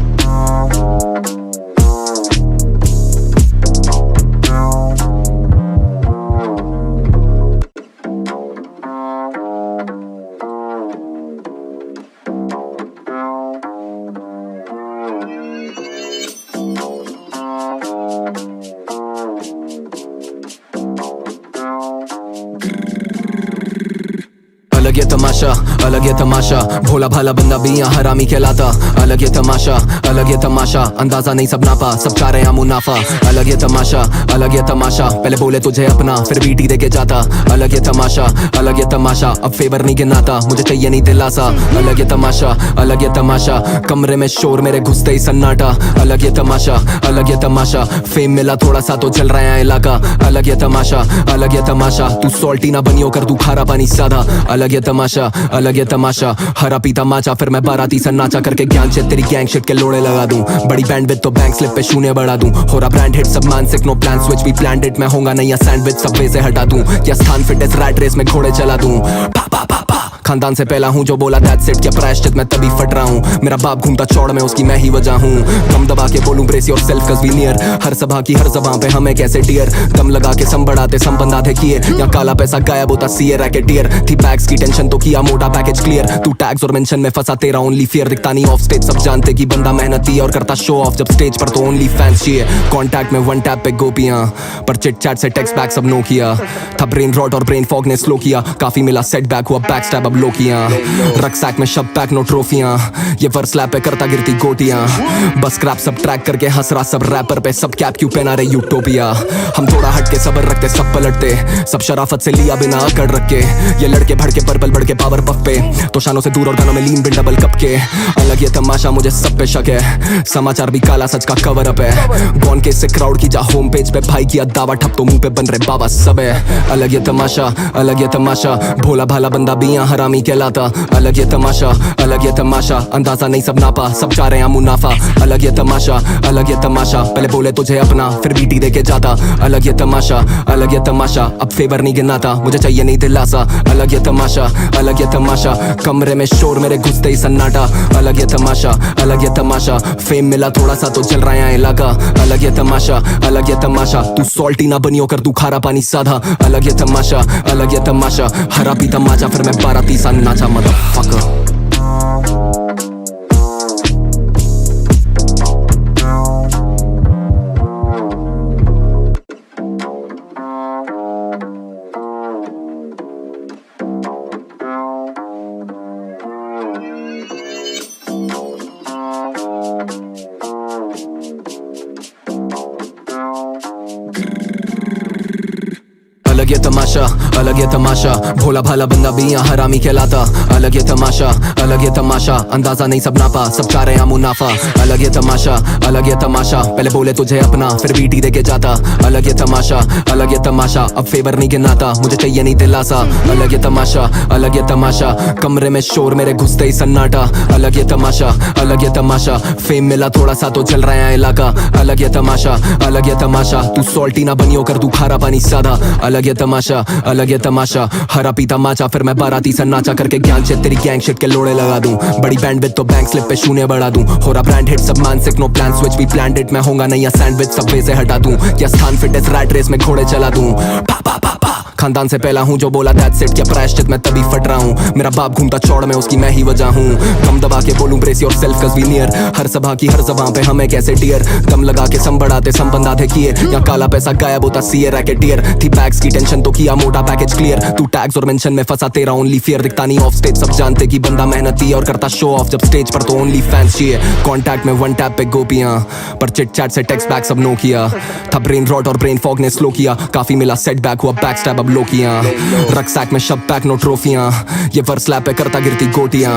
अलग ये तमाशा, अलग ये तमाशा, भोला भाला बंदा भी यहाँ हरामी कहलाता। अलग ये तमाशा, अलग ये तमाशा, अंदाजा नहीं सब नापा, सब चाह रहे हैं मुनाफा। अलग ये तमाशा, अलग ये तमाशा, पहले बोले तुझे अपना फिर बीटी देके जाता। अलग ये तमाशा, अलग ये तमाशा, अब फेवर नहीं गिनाता, मुझे चाहिए नहीं दिलासा। अलग ये तमाशा, अलग ये तमाशा, कमरे में शोर मेरे घुसते ही सन्नाटा। अलग ये तमाशा, अलग ये तमाशा, फेम मिला थोड़ा सा तो चल रहा है इलाका। अलग ये तमाशा, अलग ये तमाशा, तू सॉल्टी ना बनियो कर तू खारा पानी साधा। अलग ये तमाशा, अलग ये तमाशा, हरा पीता माचा फिर मैं बाराती सा नाचा करके ज्ञान से तेरी गैंग शिट के लोड़े लगा दूं। बड़ी बैंड विद तो बैंक स्लिप पे शून्य बढ़ा दूं। हो रहा ब्रांड हिट सब मानसिक नो प्लान स्विच भी प्लान इट, मैं होगा नहीं या सैंडविच सबवे से हटा दूं या स्थान फिटनेस रैट रेस में घोड़े चला दूं। पापा पापा खानदान से पहला हूँ जो बोला दैट्स इट, क्या प्रायश्चित मैं तभी फट रहा हूँ। मेरा बाप घूमता चौड़ में उसकी मैं ही वजह हूँ। दम दबा के बोलूं brace yourself cause we near, हर सभा की हर जबां पे हमें कैसे डियर। दम लगा के सम बढ़ाते सम बंदाते किए, या काला पैसा गायब होता सीए रैकेटियर। थी बैग्स की टेंशन तो किया मोटा पैकेज क्लियर, तू टैग्स और मेंशन में फंसा तेरा ओनली फियर। दिखता नहीं ऑफ स्टेज सब जानते कि बंदा मेहनती और करता शो ऑफ, जब स्टेज पर तो ओनली फैंस चाहिए। कॉन्टैक्ट में वन टैप पे गोपियां, पर चिट चैट से टेक्स्ट बैक सब नो किया। था ब्रेन रॉट और ब्रेन फॉग ने स्लो किया, काफी मिला सेटबैक हुआ बैक स्टैब अब लो किया। रक्सैक में शब पैक नो ट्रॉफियां, ये वर्स स्लैप पे करता गिरती गोटियां। बस क्रैप सब ट्रैक करके हंस रहा सब रैपर पे, सब कैप क्यों पहना रहे यूटोपिया। हम थोड़ा हट के सबर रखते सब पलटते, सब शराफत से लिया बिना अकड़ रख के। ये लड़के भड़के पर्पल बढ़ के पावर पफ पे, तो शानों से दूर और गानों में लीन बिन डबल कप के। अलग ये तमाशा मुझे सब पे शक है, समाचार भी काला सच का कवर अप है। गॉन के से क्राउड की जा होम पेज पे भाई किया दावा ठप तो मुंह पे बन रहे बाबा सब है। अलग ये तमाशा, अलग ये तमाशा, भोला भाला बंदा भी यहाँ हरामी कहलाता। अलग ये तमाशा, अलग ये तमाशा, अंदाजा नहीं सब नापा, सब चाह रहे हैं मुनाफा। अलग ये तमाशा, अलग ये तमाशा, पहले बोले तुझे अपना फिर बीटी देके जाता। अलग ये तमाशा, अलग ये तमाशा, अब फेवर नहीं गिनाता, मुझे चाहिए नहीं दिलासा। अलग ये तमाशा, अलग ये तमाशा, कमरे में शोर मेरे घुसते ही सन्नाटा। अलग ये तमाशा, अलग ये तमाशा, फेम मिला थोड़ा सा तो चल रहा है इलाका। अलग ये तमाशा, अलग ये तमाशा, तू सॉल्टी ना बनियो कर तू खारा पानी साधा। अलग ये तमाशा, अलग ये तमाशा, हरा पीता माचा फिर मैं बाराती सा नाचा मदरफकर। अलग ये तमाशा, अलग ये तमाशा, भोला भाला बंदा भी यहाँ हरामी कहलाता। अलग ये तमाशा, अलग ये तमाशा, अंदाजा नहीं सब नापा, सब चाह रहे हैं मुनाफा। अलग ये तमाशा, अलग ये तमाशा, पहले बोले तुझे अपना फिर बीटी देके जाता। अलग ये तमाशा, अलग ये तमाशा, अब फेवर नहीं गिनाता, मुझे चाहिए नहीं दिलासा। अलग ये तमाशा, अलग ये तमाशा, कमरे में शोर मेरे घुसते ही सन्नाटा। अलग ये तमाशा, अलग ये तमाशा, फेम मिला थोड़ा सा तो चल रहा है इलाका। अलग ये तमाशा, अलग ये तमाशा, तू सॉल्टी ना बनियो कर तू खारा पानी साधा। अलग ये तमाशा, अलग ये तमाशा, हरा पीता माचा फिर मैं बाराती सा नाचा करके ज्ञान से तेरी गैंग शिट के लोड़े लगा दूं। बड़ी बैंड विद तो बैंक स्लिप पे शून्य बढ़ा दूं। हो रहा ब्रांड हिट सब मानसिक नो प्लान स्विच भी प्लान इट, मैं होगा नहीं या सैंडविच सबवे से हटा दूं या स्थान फिटनेस रैट रेस में घोड़े चला दूं। पापा पापा खानदान से पहला हूँ जो बोला दैट्स इट, क्या प्रायश्चित मैं तभी फट रहा हूँ। मेरा बाप घूमता चौड़ में उसकी मैं ही वजह हूँ। दम दबा के बोलूं brace yourself cause we near, हर सभा की हर जबां पे हमें कैसे डियर। दम लगा के सम बढ़ाते सम बंदाते किए, या काला पैसा गायब होता सीए रैकेटियर। थी बैग्स की टेंशन तो किया मोटा पैकेज क्लियर, तू टैग्स और मेंशन में फंसा तेरा ओनली फियर। दिखता नहीं ऑफ स्टेज सब जानते कि बंदा मेहनती और करता शो ऑफ, जब स्टेज पर तो ओनली फैंस चाहिए। कॉन्टैक्ट में वन टैप पे गोपियां, पर चिट चैट से टेक्स्ट बैक सब नो किया। था ब्रेन रॉट और ब्रेन फॉग ने स्लो किया, काफी मिला सेटबैक हुआ बैक स्टैब अब लो किया। रक्सैक में शब पैक नो ट्रॉफियां, ये वर्स स्लैप पे करता गिरती गोटियां।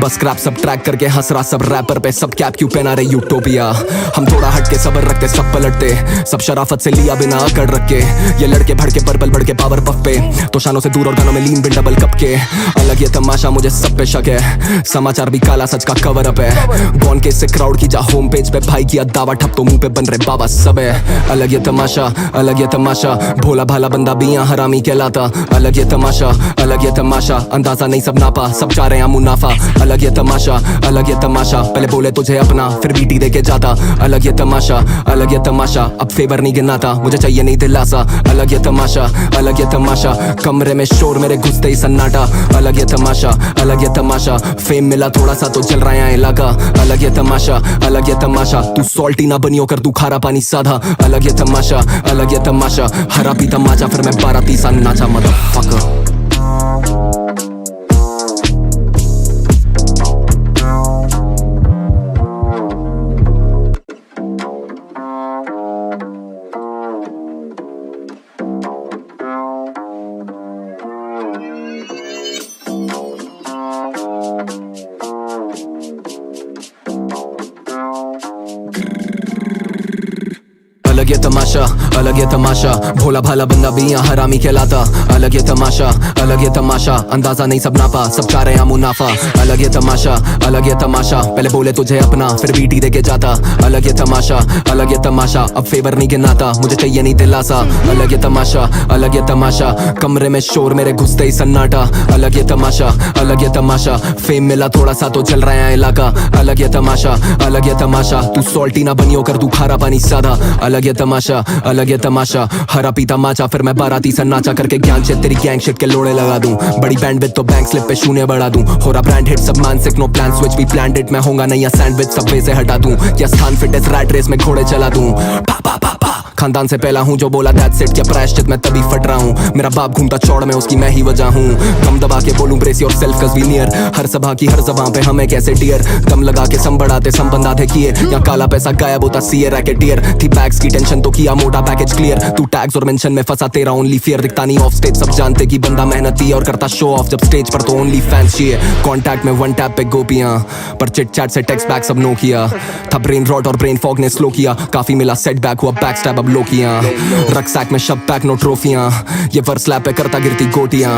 बस क्रैप सब ट्रैक करके हंस रहा सब रैपर पे, सब कैप क्यों पहना रहे यूटोपिया। हम थोड़ा हट के सबर रखते सब पलटते, सब शराफत से लिया बिना अकड़ रख के। ये लड़के भड़के पर्पल बढ़ के पावर पफ पे, तो शानों से दूर और गानों में लीन बिन डबल कप के। अलग ये तमाशा मुझे सब पे शक है, समाचार भी काला सच का कवर अप है। गॉन के से क्राउड की जा होम पेज पे भाई किया दावा ठप तो मुंह पे बन रहे बाबा सब है। अलग ये तमाशा, अलग ये तमाशा, भोला भाला बंदा भी यहाँ हरामी कहलाता। अलग ये तमाशा, अलग ये तमाशा, अंदाजा नहीं सब नापा, सब चाह रहे हैं मुनाफा। अलग ये तमाशा, अलग ये तमाशा, पहले बोले तुझे अपना फिर बीटी देके जाता। अलग ये तमाशा, अलग ये तमाशा, अब फेवर नहीं गिनाता, मुझे चाहिए नहीं दिलासा। अलग ये तमाशा, अलग ये तमाशा, कमरे में शोर मेरे घुसते ही सन्नाटा। अलग ये तमाशा, अलग ये तमाशा, फेम मिला थोड़ा सा तो चल रहा है इलाका। अलग ये तमाशा, अलग ये तमाशा, तू सॉल्टी ना बनियो कर तू खारा पानी साधा। अलग ये तमाशा, अलग ये तमाशा, हरा पीता माचा फिर मैं बाराती सा नाचा मदरफकर। अलग ये तमाशा, अलग ये तमाशा, भोला भाला बंदा भी यहाँ हरामी कहलाता। अलग ये तमाशा, अलग ये तमाशा, अंदाजा नहीं सब नापा, सब चाह रहे हैं मुनाफा। अलग ये तमाशा, अलग ये तमाशा, पहले बोले तुझे अपना फिर बीटी देके जाता। अलग ये तमाशा, अलग ये तमाशा, अब फेवर नहीं गिनाता, मुझे चाहिए नहीं दिलासा। अलग ये तमाशा, अलग ये तमाशा, कमरे में शोर मेरे घुसते ही सन्नाटा। अलग ये तमाशा, अलग ये तमाशा, फेम मिला थोड़ा सा तो चल रहा है इलाका। अलग ये तमाशा, अलग ये तमाशा, तू सॉल्टी ना बनियो कर तू खारा पानी सादा। अलग ये तमाशा, अलग ये तमाशा, हरा पीता माचा फिर मैं बाराती सा नाचा करके ज्ञान से तेरी गैंग शिट के लोड़े लगा दूं। बड़ी बैंड विद तो बैंक स्लिप पे शून्य बढ़ा दूं। हो रहा ब्रांड हिट सब मानसिक नो प्लान स्विच भी प्लान्ड इट, मैं होगा नया सैंडविच सबवे से हटा दूं या स्थान फिटनेस रैट रेस में घोड़े चला दूं। पापा पापा खानदान से पहला हूँ जो बोला दैट्स इट, क्या प्रायश्चित मैं तभी फट रहा हूँ। मेरा बाप घूमता चौड़ में उसकी मैं ही वजह हूँ। कम दबा के बोलूं brace yourself cause we near, हर सभा की हर जबां पे हमें कैसे डियर। दम लगा के सम बढ़ाते सम बंदा थे किए, या काला पैसा गायब होता सीए रैकेटियर। थी बैग्स की टेंशन तो किया मोटा पैकेज क्लियर, तू टैग्स और मेंशन में फंसा तेरा ओनली फियर। दिखता नहीं ऑफ स्टेज सब जानते कि बंदा मेहनती और करता शो ऑफ, जब स्टेज पर तो ओनली फैंस चाहिए। कॉन्टैक्ट में वन टैप पे गोपियां, पर चिट चैट से टेक्स्ट बैक सब नो किया। था ब्रेन रॉट और ब्रेन फॉग ने स्लो किया, काफी मिला सेटबैक हुआ बैक स्टैब अब लो किया। रक्सैक में शब पैक नो ट्रॉफियां, ये वर्स लैप पे करता गिरती गोटियां।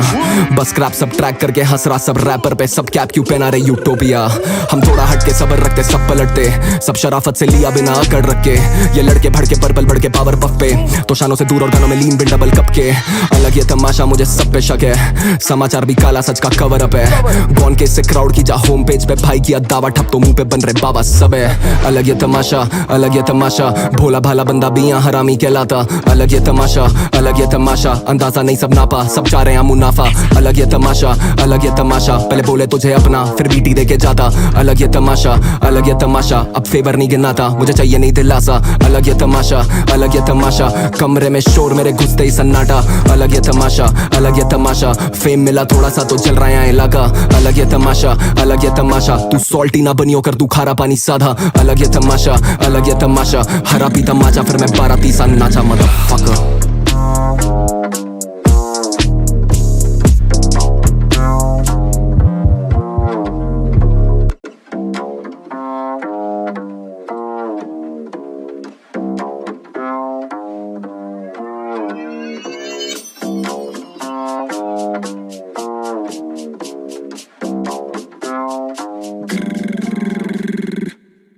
बस क्रैप सब ट्रैक करके हंस रहा सब रैपर पे, सब कैप क्यों पहना रहे यूटोपिया। हम थोड़ा हटके सबर रखते सब पलटते, सब शराफत से लिया बिना अकड़ रख के। ये लड़के भड़के पर्पल बढ़ के पावर पफ पे, तो शानों से दूर और गानों में लीन बिन डबल कप के। अलग ये तमाशा मुझे सब पे शक है, समाचार भी काला सच का कवर अप है। गॉन के से क्राउड की जा होम पेज पे भाई किया दावा ठप तो मुंह पे बन रहे बाबा सब है। अलग ये तमाशा, अलग ये तमाशा, भोला भाला बंदा भी यहाँ हरामी कहलाता। अलग ये तमाशा, अलग ये तमाशा, अंदाजा नहीं सब नापा, सब चाह रहे हैं मुनाफा। अलग ये तमाशा, अलग ये तमाशा, पहले बोले तुझे अपना फिर बीटी देके जाता। अलग ये तमाशा, अलग ये तमाशा, अब फेवर नहीं गिनाता, मुझे चाहिए नहीं दिलासा। अलग ये तमाशा, अलग ये तमाशा, कमरे में शोर मेरे घुसते ही सन्नाटा। अलग ये तमाशा, अलग ये तमाशा, फेम मिला थोड़ा सा तो चल रहा है इलाका। अलग ये तमाशा, अलग ये तमाशा, तू सॉल्टी ना बनियो कर तू खारा पानी साधा। अलग ये तमाशा, अलग ये तमाशा, हरा पीता माचा फिर मैं बाराती सा नाचा मदरफकर।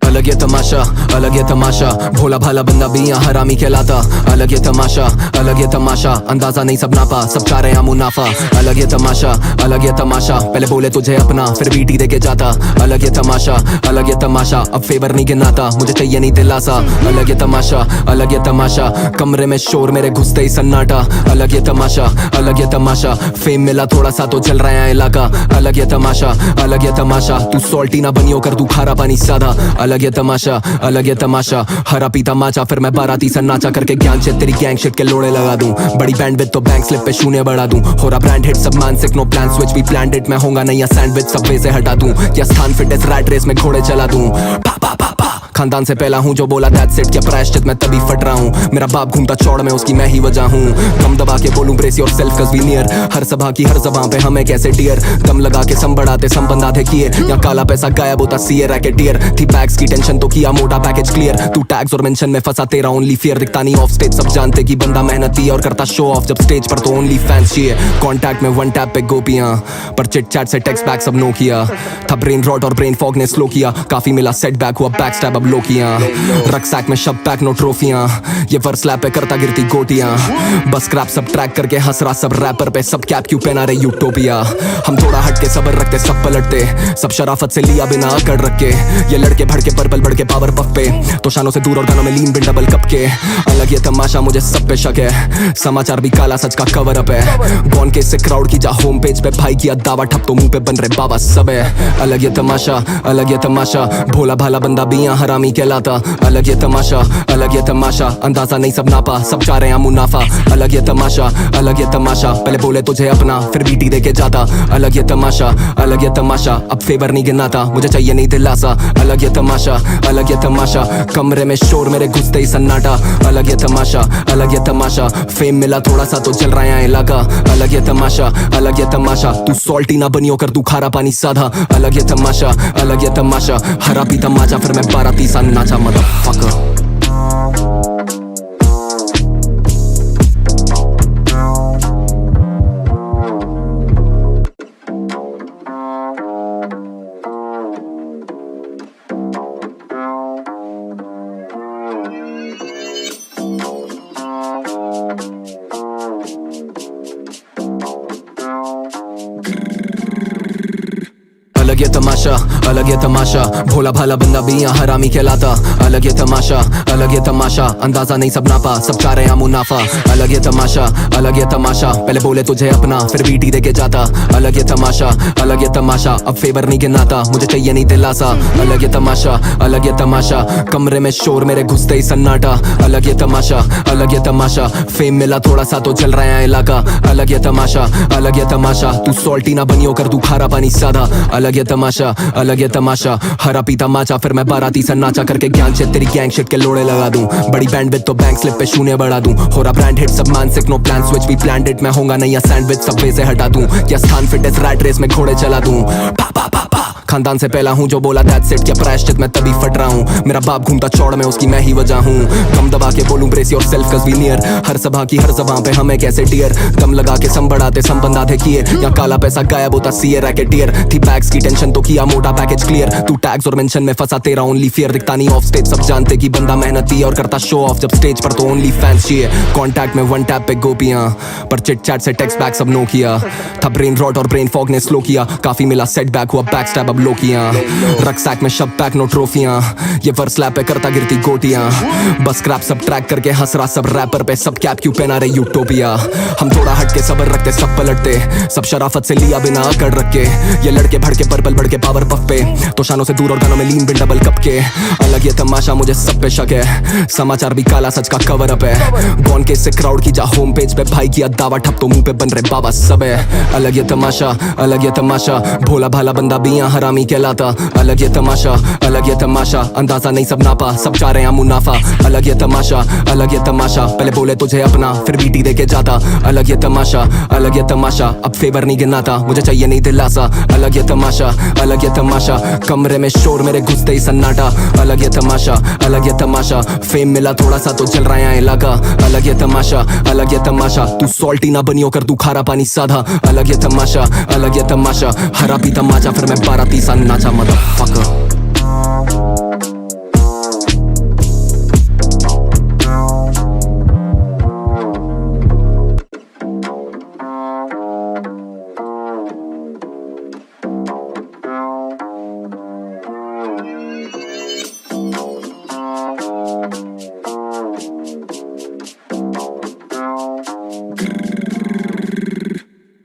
अलग ये तमाशा, अलग ये तमाशा, भोला भाला बंदा भी यहाँ हरामी कहलाता। अलग ये तमाशा, अलग ये तमाशा, अंदाजा नहीं सब नापा, सब चाह रहे हैं मुनाफा। अलग ये तमाशा, अलग ये तमाशा, पहले बोले तुझे अपना फिर बीटी देके जाता। अलग ये तमाशा, अलग ये तमाशा, अब फेवर नहीं गिनाता, मुझे चाहिए नहीं दिलासा। अलग ये तमाशा, अलग ये तमाशा, कमरे में शोर मेरे घुसते ही सन्नाटा। अलग ये तमाशा, अलग ये तमाशा, फेम मिला थोड़ा सा तो चल रहा है इलाका। अलग ये तमाशा, अलग ये तमाशा, तू सॉल्टी ना बनियो कर तू खारा पानी सादा। अलग ये तमाशा, अलग ये तमाशा, हरा पीता माचा फिर मैं बाराती सा नाचा करके ज्ञान से तेरी गैंग शिट के लोड़े लगा दूं। बड़ी बैंड विद तो बैंक स्लिप पे शून्य बढ़ा दूं। हो रहा ब्रांड हिट सब मानसिक नो प्लान स्विच भी प्लान्ड इट, मैं होगा नया सैंडविच सबवे से हटा दूं या स्थान फिटनेस रैट रेस में घोड़े चला दूं। पापा पापा खानदान से पहला हूँ जो बोला दैट्स इट, क्या प्रायश्चित मैं तभी फट रहा हूँ। मेरा बाप घूमता चौड़ में उसकी मैं ही वजह हूँ। कम दबा के बोलूं brace yourself cause we near, हर सभा की हर जबां पे हमें कैसे डियर। दम लगा के सम बढ़ाते सम बंदा थे किए, या काला पैसा गायब होता सीए रैकेटियर। थी बैग्स की टेंशन तो किया मोटा पैकेज क्लियर, तू टैग्स और मेंशन में फंसा तेरा ओनली फियर। दिखता नहीं ऑफ स्टेज सब जानते कि बंदा मेहनती और करता शो ऑफ, जब स्टेज पर तो ओनली फैंस चाहिए। कॉन्टैक्ट में वन टैप पे गोपियां, पर चिट चैट से टेक्स्ट बैक सब नो किया। था ब्रेन रॉट और ब्रेन फॉग ने स्लो किया, काफी मिला सेटबैक हुआ बैक स्टैब अब लो किया। रक्सैक में शब पैक नो ट्रॉफियां, ये वर्स लैप पे करता गिरती गोटियां। बस क्रैप सब ट्रैक करके हंस रहा सब रैपर पे, सब कैप क्यों पहना रहे यूटोपिया। हम थोड़ा हटके सबर रखते सब पलटते, सब शराफत से लिया बिना अकड़ रख के। ये लड़के भड़के पर्पल बढ़ के पावर पफ पे, तो शानों से दूर और गानों में लीन बिन डबल कप के। अलग ये तमाशा मुझे सब पे शक है, समाचार भी काला सच का कवर अप है। गॉन के से क्राउड की जा होम पेज पे भाई किया दावा ठप तो मुंह पे बन रहे बाबा सब है। अलग ये तमाशा, अलग ये तमाशा, भोला भाला बंदा भी यहाँ हरामी कहलाता। अलग ये तमाशा, अलग ये तमाशा, अंदाजा नहीं सब नापा, सब चाह रहे हैं मुनाफा। अलग ये तमाशा, अलग ये तमाशा, पहले बोले तुझे अपना फिर बीटी देके जाता। अलग ये तमाशा, अलग ये तमाशा, अब फेवर नहीं गिनाता, मुझे चाहिए नहीं दिलासा। अलग ये तमाशा, अलग ये तमाशा, कमरे में शोर मेरे घुसते ही सन्नाटा। अलग ये तमाशा, अलग ये तमाशा, फेम मिला थोड़ा सा तो चल रहा है इलाका। अलग ये तमाशा, अलग ये तमाशा, तू सॉल्टी ना बनियो कर तू खारा पानी साधा। अलग ये तमाशा, अलग ये तमाशा, हरा पीता माचा फिर मैं बाराती सा नाचा मदरफकर। अलग ये तमाशा, अलग ये तमाशा, भोला भाला बंदा भी यहाँ हरामी कहलाता। अलग ये तमाशा, अलग ये तमाशा, अंदाजा नहीं सब नापा, सब चाह रहे हैं मुनाफा। अलग ये तमाशा, अलग ये तमाशा, पहले बोले तुझे अपना फिर बीटी दे के जाता। अलग ये तमाशा, अलग ये तमाशा, अब फेवर नहीं गिनाता, मुझे चाहिए नहीं दिलासा। अलग ये तमाशा, अलग ये तमाशा, कमरे में शोर मेरे घुसते ही सन्नाटा। अलग ये तमाशा, अलग ये तमाशा, फेम मिला थोड़ा सा तो चल रहा है इलाका। अलग ये तमाशा, अलग ये तमाशा, तू सॉल्टी ना बनियो कर तू खारा पानी सादा। अलग ये तमाशा, अलग ये तमाशा, हरा पीता माचा फिर मैं बाराती सा नाचा करके ज्ञान से तेरी गैंग शिट के लोड़े लगा दूं। बड़ी बैंड विद तो बैंक स्लिप पे शून्य बढ़ा दूं। हो रहा ब्रांड हिट सब मानसिक नो प्लान स्विच भी प्लान्ड इट, मैं होगा नहीं या सैंडविच सबवे से हटा दूं या स्थान फिटनेस रैट रेस में घोड़े चला दूं। पा पा पा पा खानदान से पहला हूँ जो बोला दैट्स इट, क्या प्रायश्चित मैं तभी फट रहा हूँ। मेरा बाप घूमता चौड़ में उसकी मैं ही वजह हूँ। कम दबा के बोलूं ब्रेस योरसेल्फ कज़ वी नियर, हर सभा की हर ज़बां पे हमें कैसे डियर। दम लगा के सम बढ़ाते सम बंदा थे किए, या काला पैसा गायब होता सीए रैकेटियर। थी बैग्स की टेंशन तो किया मोटा पैकेज क्लियर, तू टैग्स और मेंशन में फंसा तेरा ओनली फियर। दिखता नहीं ऑफ स्टेज सब जानते कि बंदा मेहनती और करता शो ऑफ, जब स्टेज पर तो ओनली फैंस चाहिए। कॉन्टैक्ट में वन टैप पे गोपियां, पर चिट चैट से टेक्स्ट बैक सब नो किया। था ब्रेन रॉट और ब्रेन फॉग ने स्लो किया, काफी मिला सेटबैक हुआ बैक स्टैब अब लो किया। रक्सैक में शब पैक नो ट्रॉफियां, ये वर्स लैप पे करता गिरती गोटियां। बस क्रैप सब ट्रैक करके हंस रहा सब रैपर पे, सब कैप क्यों पहना रहे यूटोपिया। हम थोड़ा हटके सबर रखते सब पलटते, सब शराफत से लिया बिना अकड़ रख के। ये लड़के भड़के पर्पल बढ़ के पावर पफ पे, तो शानों से दूर और गानों में लीन बिन डबल कप के। अलग ये तमाशा मुझे सब पे शक है, समाचार भी काला सच का कवर अप है। गॉन के से क्राउड की जा होम पेज पे भाई किया दावा ठप तो मुंह पे बन रहे बाबा सब है। अलग ये तमाशा, अलग ये तमाशा, भोला भाला बंदा भी यहाँ हरामी कहलाता। अलग ये तमाशा, अलग ये तमाशा, अंदाजा नहीं सब नापा, सब चाह रहे हैं मुनाफा। अलग ये तमाशा, अलग ये तमाशा, पहले बोले तुझे अपना फिर बीटी दे के जाता। अलग ये तमाशा, अलग ये तमाशा, अब फेवर नहीं गिनाता, मुझे चाहिए नहीं दिलासा। अलग ये तमाशा, अलग ये तमाशा, कमरे में शोर मेरे घुसते ही सन्नाटा। अलग ये तमाशा, अलग ये तमाशा, फेम मिला थोड़ा सा तो चल रहा है इलाका। अलग ये तमाशा, अलग ये तमाशा, तू सॉल्टी ना बनियो कर तू खारा पानी साधा। अलग ये तमाशा, अलग ये तमाशा, हरा पीता माचा फिर मैं बाराती सा नाचा मदरफकर।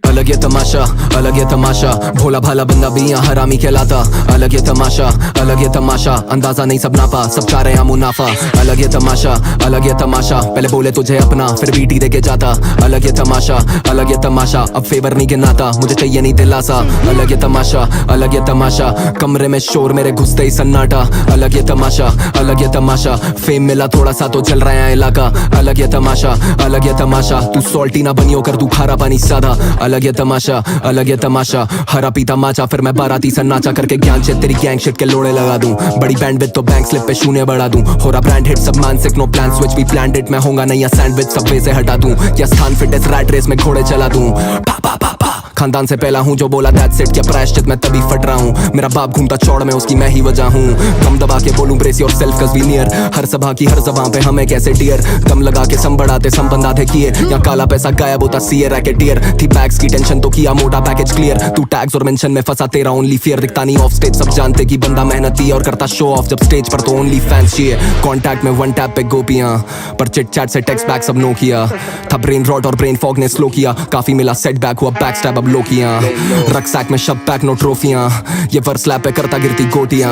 अलग ये तमाशा, अलग ये तमाशा, भोला भाला बंदा भी यहाँ हरामी कहलाता। अलग ये तमाशा, अलग ये तमाशा, अंदाजा नहीं सब नापा, सब चाह रहे हैं मुनाफा। अलग ये तमाशा, अलग ये तमाशा, पहले बोले तुझे अपना फिर बीटी दे के जाता। अलग ये तमाशा, अलग ये तमाशा, अब फेवर नहीं गिनाता, मुझे चाहिए नहीं दिलासा। अलग ये तमाशा, अलग ये तमाशा, कमरे में शोर मेरे घुसते ही सन्नाटा। अलग ये तमाशा, अलग ये तमाशा, फेम मिला थोड़ा सा तो चल रहा है इलाका। अलग ये तमाशा, अलग ये तमाशा, तू सॉल्टी ना बनियो कर तू खारा पानी सादा। अलग ये तमाशा, अलग ये तमाशा, हरा पीता माचा फिर मैं बाराती सा नाचा करके ज्ञान से तेरी गैंग शिट के लोड़े लगा दूं। बड़ी बैंड विद तो बैंक स्लिप पे शून्य बढ़ा दूं। हो रहा ब्रांड हिट सब मानसिक नो प्लान स्विच भी प्लान्ड इट, मैं होगा नहीं या सैंडविच सबवे से हटा दूं या स्थान फिटनेस रैट रेस में घोड़े चला दूं। पा पा पा पा खानदान से पहला हूँ जो बोला दैट्स इट, क्या प्रायश्चित मैं तभी फट रहा हूँ। मेरा बाप घूमता चौड़ में उसकी मैं ही वजह हूँ। कम दबा के बोलूं ब्रेस योरसेल्फ कज़ वी नियर, हर सभा की हर ज़बां पे हमें कैसे डियर। दम लगा के सम बढ़ाते सम बंदा थे किए, या काला पैसा गायब होता सीए रैकेटियर। थी बैग्स की टेंशन तो किया मोटा पैकेज क्लियर, तू टैग्स और मेंशन में फंसा तेरा ओनली फियर। दिखता नहीं ऑफ स्टेज सब जानते कि बंदा मेहनती और करता शो ऑफ, जब स्टेज पर तो ओनली फैंस चाहिए। कॉन्टैक्ट में वन टैप पे गोपियां, पर चिट चैट से टेक्स्ट बैक सब नो किया। था ब्रेन रॉट और ब्रेन फॉग ने स्लो किया, काफी मिला सेटबैक हुआ बैक स्टैब अब लो किया। रक्सैक में शब पैक नो ट्रॉफियां, ये वर्स लैप पे करता गिरती गोटियां।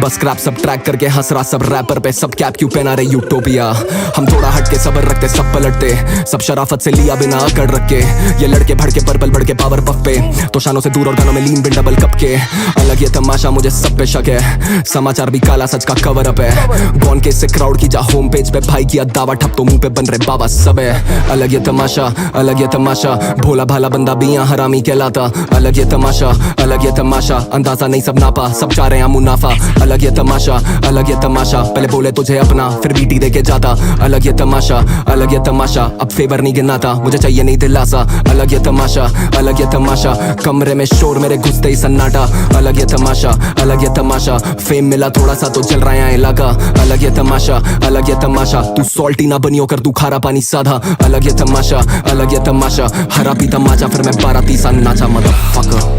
बस क्रैप सब ट्रैक करके हंस रहा सब रैपर पे, सब कैप क्यों पहना रहे यूटोपिया। हम थोड़ा हटके सबर रखते सब पलटते, सब शराफत से लिया बिना अकड़ रख के। ये लड़के भड़के पर्पल बढ़ के पावर पफ पे, तो शानों से दूर और गानों में लीन बिन डबल कप के। अलग ये तमाशा मुझे सब पे शक है, समाचार भी काला सच का कवर अप है। गॉन के से क्राउड की जा होम पेज पे भाई किया दावा ठप तो मुंह पे बन रहे बाबा सब है। अलग ये तमाशा, अलग ये तमाशा, भोला भाला बंदा भी यहाँ हरामी कहलाता। अलग ये तमाशा, अलग ये तमाशा, अंदाजा नहीं सब नापा, सब चाह रहे हैं मुनाफा। अलग ये तमाशा, अलग ये तमाशा, पहले बोले तुझे अपना फिर बीटी दे के जाता। अलग ये तमाशा, अलग ये तमाशा, अब फेवर नहीं गिनाता, मुझे चाहिए नहीं दिलासा। अलग ये तमाशा, अलग ये तमाशा, कमरे में शोर मेरे घुसते ही सन्नाटा। अलग ये तमाशा, अलग ये तमाशा, फेम मिला थोड़ा सा तो चल रहा है इलाका। अलग ये तमाशा, अलग ये तमाशा, तू सॉल्टी ना बनियो कर तू खारा पानी साधा। अलग ये तमाशा, अलग ये तमाशा, हरा पीता माचा फिर मैं बाराती सा नाचा मदरफकर।